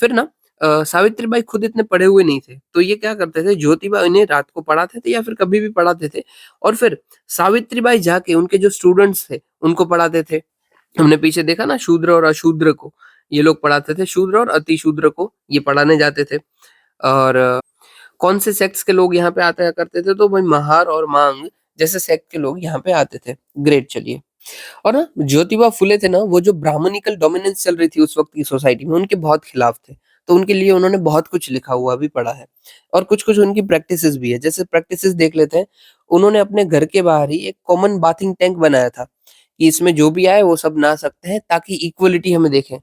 फिर ना सावित्रीबाई खुद इतने पढ़े हुए नहीं थे, तो ये क्या करते थे, ज्योतिबा इन्हें रात को पढ़ाते थे या फिर कभी भी पढ़ाते थे, और फिर सावित्रीबाई जाके उनके जो स्टूडेंट्स थे उनको पढ़ाते थे। हमने पीछे देखा ना, शूद्र और अशूद्र को ये लोग पढ़ाते थे, शूद्र और अति शूद्र को ये पढ़ाने जाते थे। और कौन से सेक्स के लोग यहाँ पे आते करते थे, तो भाई महार और मांग जैसे सेक्ट के लोग यहाँ पे आते थे। ग्रेट, चलिए। और ना ज्योतिबा फुले थे ना, वो जो ब्राह्मणिकल डोमिनेंस चल रही थी उस वक्त की सोसाइटी में, उनके बहुत खिलाफ थे। तो उनके लिए उन्होंने बहुत कुछ लिखा हुआ भी पढ़ा है, और कुछ कुछ उनकी प्रैक्टिसेस भी है। जैसे प्रैक्टिसेस देख लेते हैं। उन्होंने अपने घर के बाहर ही एक कॉमन बाथिंग टैंक बनाया था कि इसमें जो भी आए वो सब नहा सकते हैं, ताकि इक्वलिटी हमें देखें।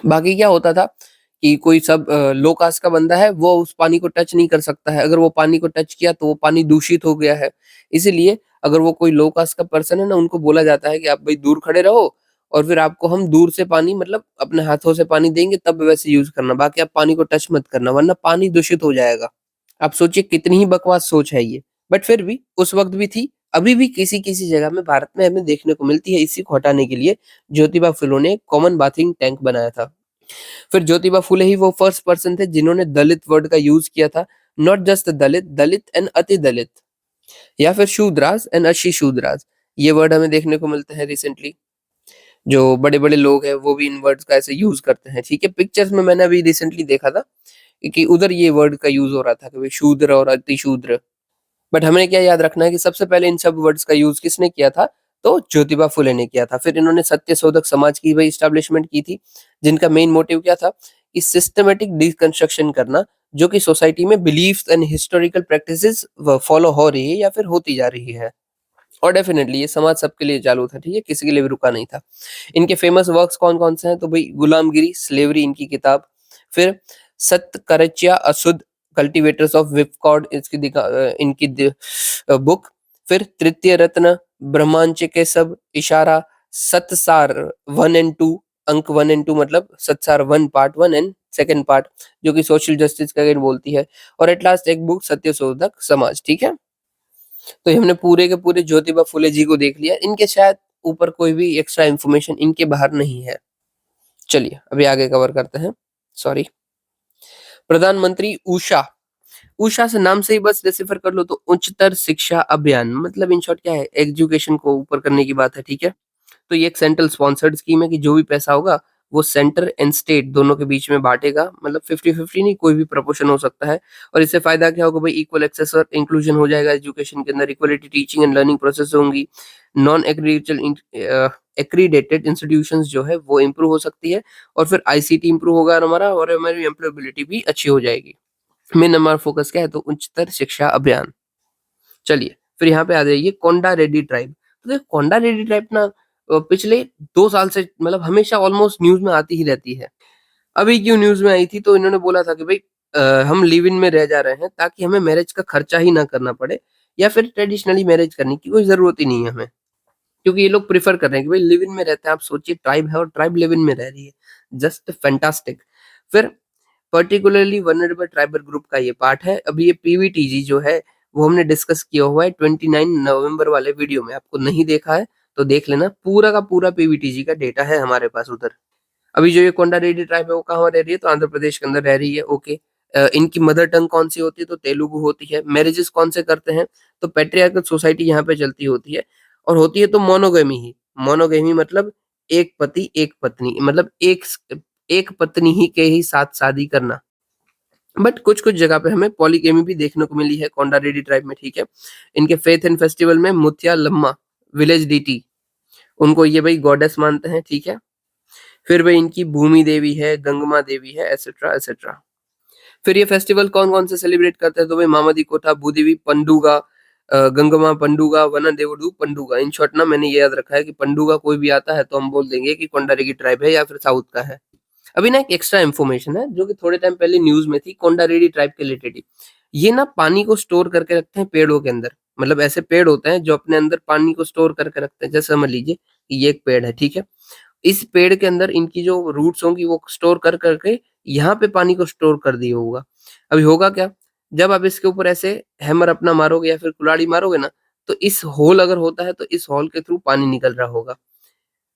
बाकी क्या होता था कि कोई सब लो कास्ट का बंदा है, वो उस पानी को टच नहीं कर सकता है। अगर वो पानी को टच किया तो वो पानी दूषित हो गया है। इसीलिए अगर वो कोई लो कास्ट का पर्सन है ना, उनको बोला जाता है कि आप भाई दूर खड़े रहो और फिर आपको हम दूर से पानी मतलब अपने हाथों से पानी देंगे तब वैसे यूज़ करना, बाकी आप पानी को टच मत करना वरना पानी दूषित हो जाएगा। आप सोचिए कितनी ही बकवास सोच है ये। बट फिर भी उस वक़्त भी थी, अभी भी किसी-किसी जगह में भारत में हमें देखने को मिलती है। इसी को हटाने के लिए ज्योतिबा फुले ने कॉमन बाथिंग टैंक बनाया था। फिर ज्योतिबा फुले ही वो फर्स्ट पर्सन थे जिन्होंने दलित वर्ड का यूज़ किया था। Not just Dalit, Dalit and अति दलित या फिर शूद्रास एंड अति शूद्रास। ये वर्ड हमें देखने को मिलते हैं रिसेंटली। जो बड़े-बड़े लोग हैं वो भी इन वर्ड्स का ऐसे यूज़ करते हैं, ठीक है? पिक्चर्स में मैंने अभी रिसेंटली देखा था कि उधर ये वर्ड का यूज़ हो रहा था कि भई शूद्र और अति शूद्र। बट हमें क्या याद रखना है कि सबसे पहले इन सब वर्ड्स का यूज़ किसने किया था? तो ज्योतिबा फुले ने किया था। फिर इन्होंने सत्यशोधक समाज की भई एस्टेब्लिशमेंट की थी, जिनका मेन मोटिव क्या था? कि सिस्टमैटिक डिकंस्ट्रक्शन करना, जो कि सोसाइटी में बिलीफ्स एंड हिस्टोरिकल प्रैक्टिसेस व फॉलो हो रही है या फिर होती जा रही है। और डेफिनिटली ये समाज सबके लिए चालू था, ठीक है? किसी के लिए भी रुका नहीं था। इनके फेमस वर्क्स कौन-कौन से हैं? तो भई गुलामगिरी, स्लेवरी इनकी किताब, फिर सत्कर्तज्ञ अशुद्ध, कल्टीवेटर्स ऑफ व्हिपकॉर्ड इनकी बुक, फिर तृतीय रत्न, ब्रह्मांच के सब, इशारा, सतसार 1 एंड 2, अंक 1 एंड 2 मतलब सतसार 1 पार्ट 1 एंड सेकंड पार्ट जो कि सोशल जस्टिस का अगेन बोलती है और एट लास्ट एक बुक सत्यशोधक समाज, ठीक है? तो ये हमने पूरे के पूरे ज्योतिबा फुले जी को देख लिया। इनके शायद ऊपर कोई भी एक्स्ट्रा इन्फॉर्मेशन इनके बाहर नहीं है। चलिए अभी आगे कवर करते हैं। सॉरी। प्रधानमंत्री ऊषा, ऊषा से नाम से ही बस डिसिफर कर लो तो उच्चतर शिक्षा अभियान मतलब इन शॉर्ट क्या है एजुकेशन को ऊपर करने की बात है, ठीक है? तो ये एक सेंट्रल स्पॉन्सर्ड स्कीम है कि जो भी पैसा होगा वो सेंटर एंड स्टेट दोनों के बीच में बाँटेगा मतलब 50-50 नहीं कोई भी प्रोपोर्शन हो सकता है और इससे फ़ायदा क्या होगा भाई इक्वल एक्सेस और इंक्लूजन हो जाएगा एजुकेशन के अंदर equality teaching and learning process होंगी। नॉन एक्रीडेटेड इंस्टीट्यूशंस जो है वो इम्प्रूव हो सकती है और फिर आईसीटी इम्प्रूव होगा हमारा और हमारी एम्प्लॉयबिलिटी भी अच्छी हो जाएगी। मेन हमारा फोकस क्या है तो उच्चतर शिक्षा अभियान। चलिए, फिर यहाँ पे आ जाइए कोंडा रेड्डी ट्राइब। तो देखो कोंडा रेड्डी ट्राइब ना पिछले 2 साल से मतलब हमेशा ऑलमोस्ट न्यूज़ में आती ही रहती है। अभी क्यों न्यूज़ में आई थी तो इन्होंने बोला था कि भई हम लिव इन में रह जा रहे हैं ताकि हमें मैरिज का खर्चा ही ना करना पड़े या फिर ट्रेडिशनली मैरिज करने की कोई ज़रूरत ही नहीं है हमें। क्योंकि ये लोग प्रेफ़र कर रहे हैं कि भई लिव इन में रहते हैं, आप सोचिए ट्राइब है और ट्राइब लिव इन में रह रही है। Just fantastic. फिर पर्टिकुलरली वल्नरेबल ट्राइबल ग्रुप का ये पार्ट है। अभी ये पीवीटीजी जो है, वो हमने डिस्कस किया हुआ है 29 नवंबर वाले वीडियो में। आपको नहीं देखा है, तो देख लेना। पूरा का पूरा पीवीटीजी का डेटा है हमारे पास उधर। अभी जो ये कोंडा रेड्डी ट्राइब है, वो कहाँ रह रही है? तो आंध्र प्रदेश के अंदर रह रही है, ओके। इनकी मदर टंग कौन-सी होती है? तो तेलुगु होती है। मैरेजेस कौन से करते हैं? तो पैट्रियार्कल सोसाइटी यहाँ पे चलती होती है और होती है तो मोनोगैमी ही। मोनोगैमी मतलब एक पति, एक पत्नी मतलब एक पत्नी ही के ही साथ शादी करना। बट कुछ-कुछ जगह पे हमें पॉलीगैमी भी देखने को मिली है कोंडा रेड्डी ट्राइब में, ठीक है? इनके फेथ एंड फेस्टिवल में मुथियालम्मा विलेज डीटी उनको ये भई गॉडेस मानते हैं, ठीक है? फिर भई इनकी भूमि देवी है, गंगम्मा देवी है एटसेट्रा, एटसेट्रा। फिर ये फेस्टिवल कौन-कौन से सेलिब्रेट करते हैं? तो भई मामादी कोठा, भूदेवी पंडुगा, गंगम्मा पंडुगा, वनदेवडू पंडुगा। इन शॉर्ट ना मैंने ये याद रखा है कि पंडुगा कोई भी आता है तो हम बोल देंगे कि कोंडा रेड्डी ट्राइब है या फिर साउथ का है। अभी ना एक एक्स्ट्रा इन्फॉर्मेशन है जो कि थोड़े टाइम पहले न्यूज़ में थी कोंडा रेड्डी ट्राइब के रिलेटेड ही। ये ना पानी को स्टोर करके रखते हैं पेड़ों के अंदर। मतलब ऐसे पेड़ होते हैं जो अपने अंदर पानी को स्टोर करके रखते हैं। जैसे समझ लीजिए कि ये एक पेड़ है, ठीक है? इस पेड़ के अंदर इनकी जो रूट्स होंगी वो स्टोर कर करके यहाँ पे पानी को स्टोर कर दिया होगा। अभी होगा क्या? जब आप इसके ऊपर ऐसे हैमर अपना मारोगे या फिर कुल्हाड़ी मारोगे ना, तो इस होल अगर होता है तो इस होल के थ्रू पानी निकल रहा होगा।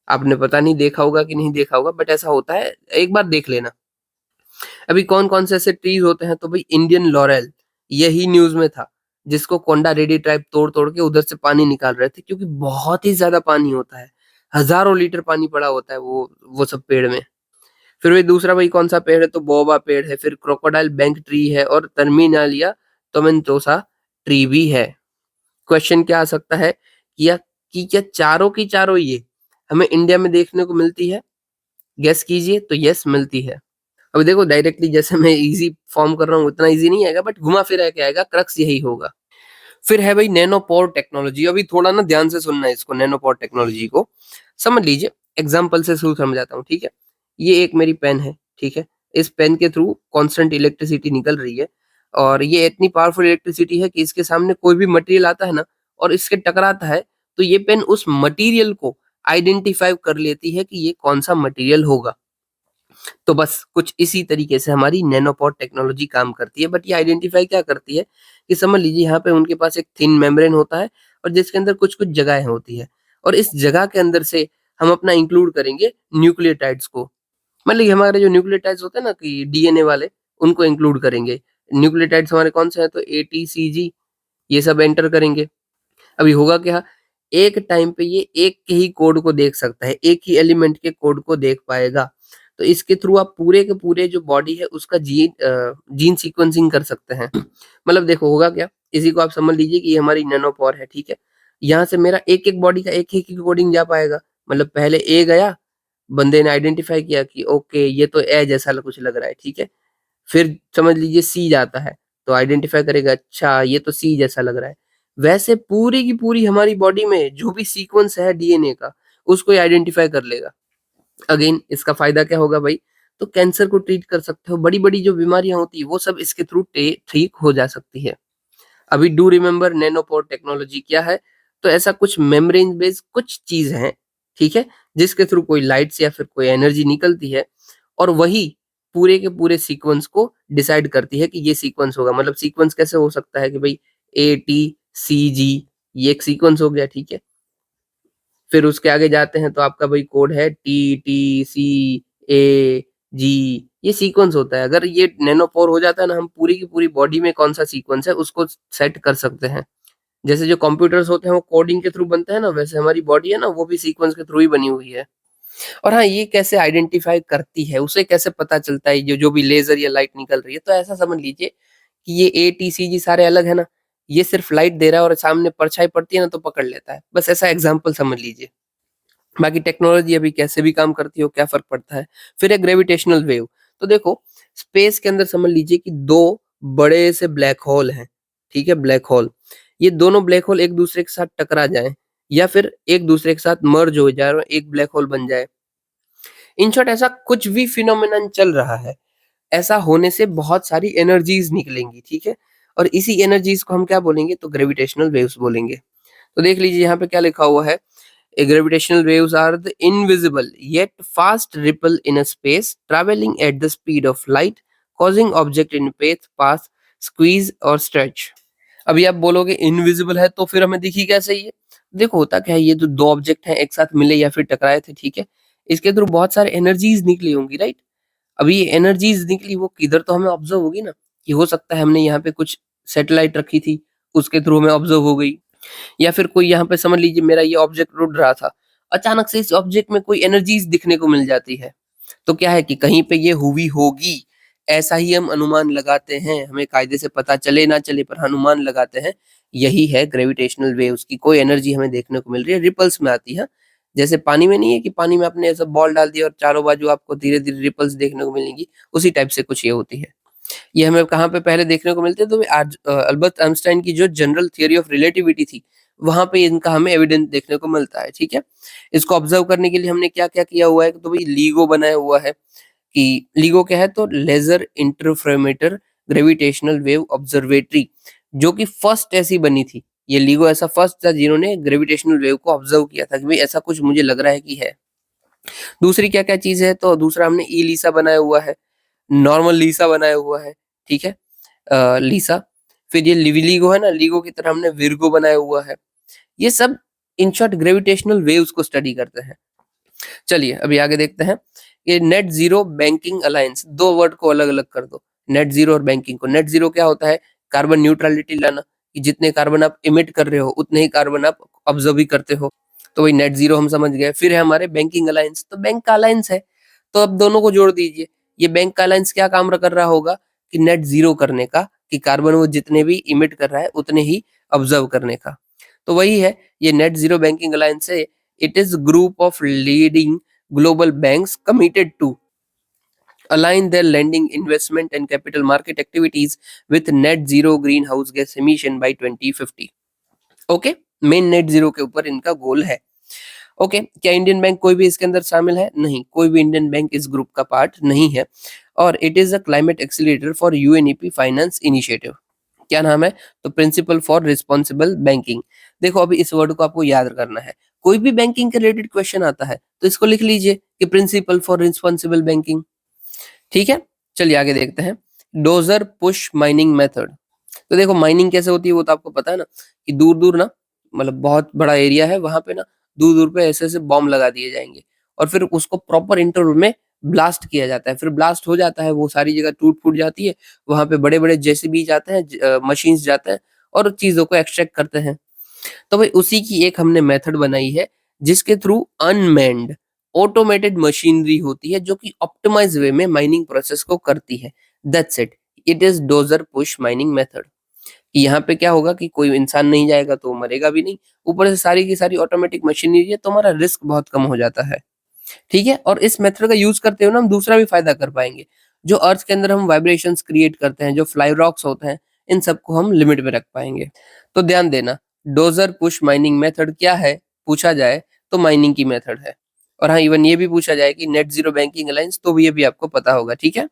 आपने पता नहीं देखा होगा कि नहीं देखा होगा बट ऐसा होता है, एक बार देख लेना। अभी कौन-कौन से ऐसे ट्रीज़ होते हैं तो भई इंडियन लॉरेल, यही न्यूज़ में था, जिसको कोंडा रेड्डी ट्राइब तोड़-तोड़ के उधर से पानी निकाल रहे थे क्योंकि बहुत ही ज़्यादा पानी होता है। हज़ारों लीटर पानी पड़ा होता है वो सब पेड़ में। फिर वही दूसरा वही कौन-सा पेड़ है तो बोअबा पेड़ है, फिर क्रोकोडाइल बैंक ट्री है और टर्मिनालिया टोमेंटोसा ट्री भी है। क्वेश्चन क्या आ सकता है क्या चारों की चारों ये हमें इंडिया में देखने को मिलती है? गेस कीजिए तो यस मिलती है। अभी देखो डायरेक्टली जैसे मैं ईज़ी फॉर्म कर रहा हूँ उतना ईज़ी नहीं आएगा बट घुमा-फिरा के आएगा, क्रक्स यही होगा। फिर है भाई नैनोपोर टेक्नोलॉजी, अभी थोड़ा ना ध्यान से सुनना है इसको नैनोपोर टेक्नोलॉजी को। समझ लीजिए एग्ज़ाम्पल से शुरू समझाता हूँ, ठीक है? ये एक मेरी पेन है, ठीक है? इस पेन के थ्रू कांस्टेंट इलेक्ट्रिसिटी निकल रही है और ये इतनी पावरफुल इलेक्ट्रिसिटी है कि इसके सामने कोई भी मटेरियल आता है ना और इसके टकराता है तो ये पेन उस मटेरियल को आइडेंटिफाई कर लेती है कि ये कौन सा मटेरियल होगा। तो बस कुछ इसी तरीके से हमारी नैनोपोर टेक्नोलॉजी काम करती है। बट ये आइडेंटिफाई क्या करती है कि समझ लीजिए यहाँ पे उनके पास एक थिन मेम्ब्रेन होता है और जिसके अंदर कुछ-कुछ जगहें होती है और इस जगह के अंदर से हम अपना इंक्लूड करेंगे न्यूक्लियोटाइड्स को। मतलब ये हमारे जो न्यूक्लियोटाइड्स होते हैं ना कि डीएनए वाले, उनको इंक्लूड करेंगे। न्यूक्लियोटाइड्स हमारे कौन से हैं तो एटीसीजी ये सब एंटर करेंगे। अभी होगा क्या, एक टाइम पे ये एक के ही कोड को देख सकता है, एक ही एलिमेंट के कोड को देख पाएगा। तो इसके थ्रू आप पूरे के पूरे जो बॉडी है उसका जीन सीक्वेंसिंग कर सकते हैं। मतलब देखो होगा क्या, इसी को आप समझ लीजिए कि ये हमारी नैनोपोर है, ठीक है? यहाँ से मेरा एक-एक बॉडी का एक-एक ही कोडिंग जा पाएगा। मतलब पहले ए गया, बंदे ने आइडेंटिफाई किया कि ओके ये तो ए जैसा कुछ लग रहा है, ठीक है? फिर समझ लीजिए सी जाता है, तो आइडेंटिफ़ाई करेगा अच्छा ये तो सी जैसा लग रहा है। वैसे पूरी की पूरी हमारी बॉडी में जो भी सीक्वेंस है डीएनए का, उसको ये आइडेंटिफ़ाई कर लेगा। अगेन इसका फ़ायदा क्या होगा भाई? तो कैंसर को ट्रीट कर सकते हो, बड़ी-बड़ी जो बीमारियाँ होती हैं, वो सब इसके थ्रू टे ठीक हो जा सकती है। अभी डू रिमेंबर नैनोपोर टेक्नोलॉजी क्या है? तो ऐसा कुछ मेम्ब्रेन बेस्ड कुछ चीज़ है, ठीक है? जिसके थ्रू कोई लाइट्स या फिर कोई एनर्जी निकलती है और वही पूरे के पूरे सीक्वेंस को डिसाइड करती है कि ये सीक्वेंस होगा। मतलब सीक्वेंस कैसे हो सकता है कि भई ए, टी, सी, जी ये एक सीक्वेंस हो गया, ठीक है? फिर उसके आगे जाते हैं तो आपका वही कोड है टी, टी, सी, ए, जी ये सीक्वेंस होता है। अगर ये नैनोपोर हो जाता है ना, हम पूरी की पूरी बॉडी में कौन-सा सीक्वेंस है उसको सेट कर सकते हैं। जैसे जो कंप्यूटर्स होते हैं वो कोडिंग के थ्रू बनते हैं ना, वैसे हमारी बॉडी है ना वो भी सीक्वेंस के थ्रू ही बनी हुई है। और हाँ, ये कैसे आइडेंटिफ़ाई करती है, उसे कैसे पता चलता है, जो जो भी लेज़र या लाइट निकल रही है, तो ऐसा समझ लीजिए कि ये ए, टी, सी, जी सारे अलग है ना, ये सिर्फ़ लाइट दे रहा है और सामने परछाई पड़ती है ना तो पकड़ लेता है। बस ऐसा एग्ज़ाम्पल समझ लीजिए। बाकी टेक्नोलॉजी अभी कैसे भी काम करती हो, क्या फ़र्क पड़ता है। फिर है ग्रेविटेशनल वेव, तो देखो स्पेस के अंदर समझ लीजिए कि 2 बड़े से ब्लैक होल हैं, ठीक है? Black hole. ये दोनों ब्लैक होल एक-दूसरे के साथ टकरा जाएँ या फिर एक-दूसरे के साथ मर्ज हो जाए और एक ब्लैक होल बन जाए। इन शॉर्ट ऐसा कुछ भी फिनोमेनन चल रहा है, ऐसा होने से बहुत सारी एनर्जीज़ निकलेंगी, ठीक है? और इसी एनर्जीज़ को हम क्या बोलेंगे तो ग्रेविटेशनल वेव्स बोलेंगे। तो देख लीजिए यहाँ पे क्या लिखा हुआ है, a gravitational waves are the invisible yet fast ripple in a space traveling at the speed of light causing object in path squeeze और स्ट्रेच। अभी आप बोलोगे इनविजिबल है तो फिर हमें दिखी कैसे ये? देखो होता क्या है, ये जो 2 ऑब्जेक्ट हैं एक साथ मिले या फिर टकराए थे, ठीक है? इसके थ्रू बहुत सारे एनर्जीज़ निकली होंगी, राइट? अभी ये एनर्जीज़ निकली वो किधर तो हमें ऑब्ज़र्व होगी ना, कि हो सकता है हमने यहाँ पे कुछ सैटेलाइट रखी थी, उसके थ्रू हमें ऑब्ज़र्व हो गई। या फिर कोई यहाँ पे समझ लीजिए मेरा ये ऑब्जेक्ट उड़ रहा था, अचानक से इस ऑब्जेक्ट में कोई एनर्जीज़ दिखने को मिल जाती है। तो क्या है कि कहीं पे ये हुई होगी, ऐसा ही हम अनुमान लगाते हैं। हमें कायदे से पता चले ना चले पर अनुमान लगाते हैं। यही है ग्रेविटेशनल वेव्स की कोई एनर्जी हमें देखने को मिल रही है, रिपल्स में आती है। जैसे पानी में नहीं है कि पानी में आपने ऐसा बॉल डाल दिया और चारों बाजू आपको धीरे-धीरे रिपल्स देखने को मिलेंगी, उसी टाइप से कुछ ये होती है। ये हमें कहाँ पे पहले देखने को मिलते हैं तो आज अल्बर्ट आइंस्टाइन की जो जनरल थियरी ऑफ रिलेटिविटी थी, वहाँ पे इनका हमें एविडेंस देखने को मिलता है, ठीक है? इसको ऑब्ज़र्व करने के लिए हमने क्या-क्या किया हुआ है, तो भई LIGO बनाया हुआ है कि LIGO क्या है तो laser interferometer gravitational wave observatory, जो कि फर्स्ट ऐसी बनी थी। ये LIGO ऐसा फर्स्ट था जिन्होंने ग्रेविटेशनल वेव को ऑब्ज़र्व किया था कि भई ऐसा कुछ मुझे लग रहा है कि है। दूसरी क्या-क्या चीज़ है तो दूसरा हमने E-LISA बनाया हुआ है, नॉर्मल लीसा बनाया हुआ है, ठीक है? लीसा, फिर ये लिविलिगो है ना, लिगो की तरह हमने विर्गो बनाया हुआ है। ये सब इन शॉर्ट ग्रेविटेशनल वेव्स को स्टडी करते हैं। चलिए अभी आगे देखते हैं। ये net zero banking alliance, 2 word को अलग-अलग कर दो। नेट ज़ीरो और बैंकिंग को। नेट ज़ीरो क्या होता है? कार्बन न्यूट्रैलिटी लाना, कि जितने कार्बन आप एमिट कर रहे हो, उतने ही कार्बन आप ऑब्ज़र्व भी करते हो। तो वही नेट ज़ीरो हम समझ गए। फिर है हमारे बैंकिंग अलायंस, तो बैंक का अलायंस है, तो अब दोनों को जोड़ दीजिए। ये बैंक का अलायंस क्या काम कर रहा होगा कि नेट ज़ीरो करने का, कि कार्बन वो जितने भी एमिट कर रहा है, उतने ही ऑब्ज़र्व करने का। तो वही है, ये नेट ज़ीरो बैंकिंग अलायंस है। It is group of leading global banks committed to align their lending, investment, and capital market activities with net zero greenhouse gas emission by 2050. Okay, main net zero के ऊपर इनका गोल है। ओके, क्या इंडियन बैंक कोई भी इसके अंदर शामिल है? नहीं, कोई भी इंडियन बैंक इस ग्रुप का पार्ट नहीं है। और it is a climate accelerator for UNEP finance initiative. क्या नाम है? तो प्रिंसिपल फॉर रिस्पॉन्सिबल बैंकिंग। देखो अभी इस वर्ड को आपको याद करना है, कोई भी बैंकिंग के रिलेटेड क्वेश्चन आता है तो इसको लिख लीजिए कि प्रिंसिपल फॉर रिस्पॉन्सिबल बैंकिंग। ठीक है, चलिए आगे देखते हैं। Dozer push mining method. तो देखो माइनिंग कैसे होती है वो तो आपको पता है ना, कि दूर दूर ना, मतलब बहुत बड़ा एरिया है वहां पे ना, दूर दूर पे ऐसे ऐसे बॉम्ब लगा दिए जाएंगे और फिर उसको प्रॉपर इंटरवल में ब्लास्ट किया जाता है। फिर ब्लास्ट हो जाता है, वो सारी जगह टूट फूट जाती है, वहां पे बड़े बड़े जेसीबी जाते हैं, मशीन्स जाते हैं और चीजों को एक्सट्रैक्ट करते हैं। तो भाई उसी की एक हमने मेथड बनाई है जिसके थ्रू अनमैन्ड ऑटोमेटेड मशीनरी होती है जो कि ऑप्टिमाइज वे में माइनिंग प्रोसेस को करती है। That's it, it is dozer push mining method. यहाँ पे क्या होगा कि कोई इंसान नहीं जाएगा तो वो मरेगा भी नहीं, ऊपर से सारी की सारी ऑटोमेटिक मशीनरी है तो हमारा रिस्क बहुत कम हो जाता है। ठीक है, और इस मेथड का यूज करते हुए ना हम दूसरा भी फायदा कर पाएंगे। जो अर्थ के अंदर हम वाइब्रेशंस क्रिएट करते हैं, जो फ्लाई रॉक्स होते हैं, इन सबको हम लिमिट में रख पाएंगे। तो ध्यान देना, डोजर पुश माइनिंग मेथड क्या है पूछा जाए तो माइनिंग की मेथड है। और हाँ, इवन ये भी पूछा जाए कि नेट जीरो बैंकिंग अलायंस, तो ये भी आपको पता होगा। ठीक है,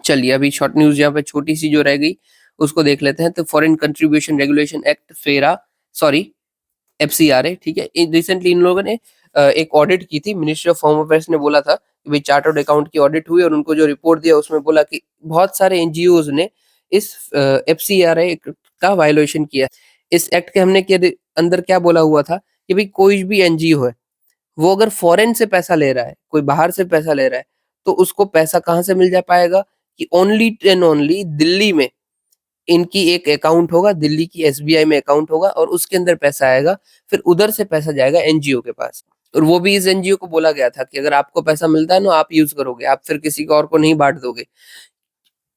चलिए अभी शॉर्ट न्यूज यहाँ पे छोटी सी जो रह गई उसको देख लेते हैं। तो फॉरेन कंट्रीब्यूशन रेगुलेशन एक्ट फेरा, सॉरी एफसीआरए, ठीक है, रिसेंटली इन लोगों ने एक ऑडिट की थी। मिनिस्ट्री ऑफ होम अफेयर्स ने बोला था कि भाई चार्टर्ड अकाउंट की ऑडिट हुई और उनको जो रिपोर्ट दिया उसमें बोला कि बहुत सारे एनजीओज ने इस एफसीआरए का वायोलेशन किया। इस एक्ट के हमने के अंदर क्या बोला हुआ था कि भाई कोई भी एनजीओ है वो अगर फॉरेन से पैसा ले रहा है, कोई बाहर से पैसा ले रहा है, तो उसको पैसा कहाँ से मिल जा पाएगा कि ओनली एंड ओनली दिल्ली में इनकी एक अकाउंट होगा, दिल्ली की एसबीआई में अकाउंट होगा और उसके अंदर पैसा आएगा। फिर उधर से पैसा जाएगा एनजीओ के पास, और वो भी इस एनजीओ को बोला गया था कि अगर आपको पैसा मिलता है ना आप यूज करोगे, आप फिर किसी को और को नहीं बांट दोगे।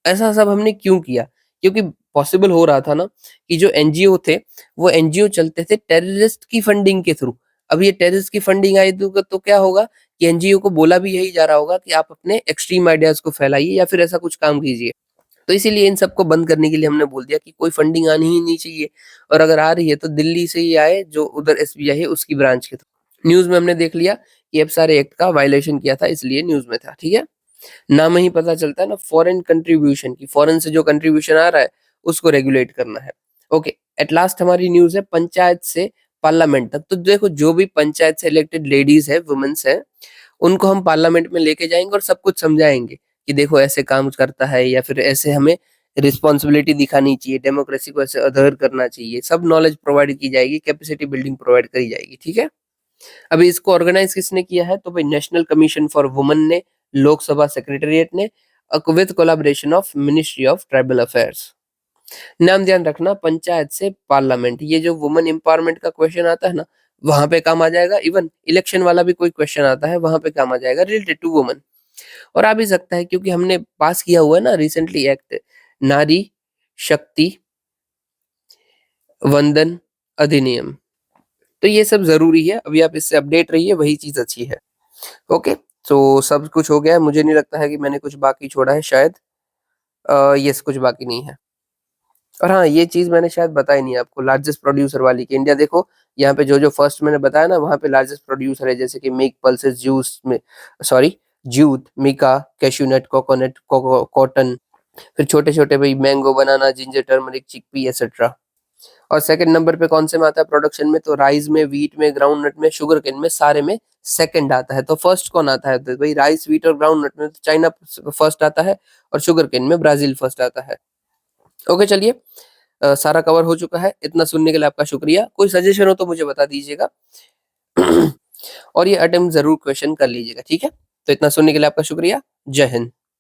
ऐसा सब हमने क्यों किया? क्योंकि पॉसिबल हो रहा था ना कि जो एनजीओ थे वो एनजीओ चलते थे टेररिस्ट की फंडिंग के थ्रू। अब ये टेररिस्ट की फंडिंग आई तो क्या होगा कि एनजीओ को बोला भी यही जा रहा होगा कि आप अपने एक्सट्रीम आइडियाज को फैलाइए या फिर ऐसा कुछ काम कीजिए। तो इसीलिए इन सबको बंद करने के लिए हमने बोल दिया कि कोई फंडिंग आनी ही नहीं चाहिए, और अगर आ रही है तो दिल्ली से ही आए, जो उधर एसबीआई है उसकी ब्रांच के थ्रू। न्यूज में हमने देख लिया कि अब सारे एक्ट का वायलेशन किया था, इसलिए न्यूज में था। ठीक है, नाम ही पता चलता है ना फॉरेन कंट्रीब्यूशन की, फॉरेन से जो कंट्रीब्यूशन आ रहा है उसको रेगुलेट करना है। ओके, एट लास्ट हमारी न्यूज है पंचायत से पार्लियामेंट तक। तो देखो जो भी पंचायत से इलेक्टेड लेडीज है, वुमेन्स है, उनको हम पार्लियामेंट में लेके जाएंगे और सब कुछ समझाएंगे कि देखो ऐसे काम करता है या फिर ऐसे हमें रिस्पॉन्सिबिलिटी दिखानी चाहिए, डेमोक्रेसी को ऐसे अधर करना चाहिए। सब नॉलेज प्रोवाइड की जाएगी, कैपेसिटी बिल्डिंग प्रोवाइड करी जाएगी। ठीक है, अभी इसको ऑर्गेनाइज किसने किया है? तो भाई नेशनल कमीशन फॉर वुमेन ने, लोकसभा सेक्रेटेरिएट ने, with collaboration of ministry of tribal affairs. नाम ध्यान रखना, पंचायत से पार्लियामेंट, ये जो वुमेन एम्पावरमेंट का क्वेश्चन आता है ना वहां पे काम आ जाएगा। इवन इलेक्शन वाला भी कोई क्वेश्चन आता है वहां पे काम आ जाएगा रिलेटेड टू वुमेन। और आ भी सकता है क्योंकि हमने पास किया हुआ है ना रिसेंटली एक्ट, नारी शक्ति वंदन अधिनियम। तो ये सब जरूरी है, अभी आप इससे अपडेट रहिए, वही चीज अच्छी है। ओके, तो सब कुछ हो गया है, मुझे नहीं लगता है कि मैंने कुछ बाकी छोड़ा है शायद। यस, कुछ बाकी नहीं है। और हाँ, ये चीज मैंने शायद बताई नहीं आपको, लार्जेस्ट प्रोड्यूसर वाली की। इंडिया देखो यहाँ पे जो जो फर्स्ट मैंने बताया ना वहाँ पे लार्जेस्ट प्रोड्यूसर है, जैसे कि मिल्क, पल्सेस, जूस में, sorry jute, mica, cashew nut, coconut, cotton. फिर छोटे छोटे भाई mango, banana, ginger, turmeric, chickpea etcetera. और सेकंड नंबर पे कौन से में आता है प्रोडक्शन में? तो राइस में, व्हीट में, ग्राउंड नट में, शुगर केन में, सारे में सेकंड आता है। तो फर्स्ट कौन आता है? तो भाई राइस, व्हीट और ग्राउंड नट में तो चाइना फर्स्ट आता है, और शुगर केन में ब्राजील फर्स्ट आता है। ओके, चलिए सारा कवर हो चुका है। इतना सुनने के लिए आपका शुक्रिया। कोई सजेशन हो तो मुझे बता दीजिएगा और ये अटेम्प्ट जरूर क्वेश्चन कर लीजिएगा। ठीक है, तो इतना सुनने के लिए आपका शुक्रिया। जय हिंद।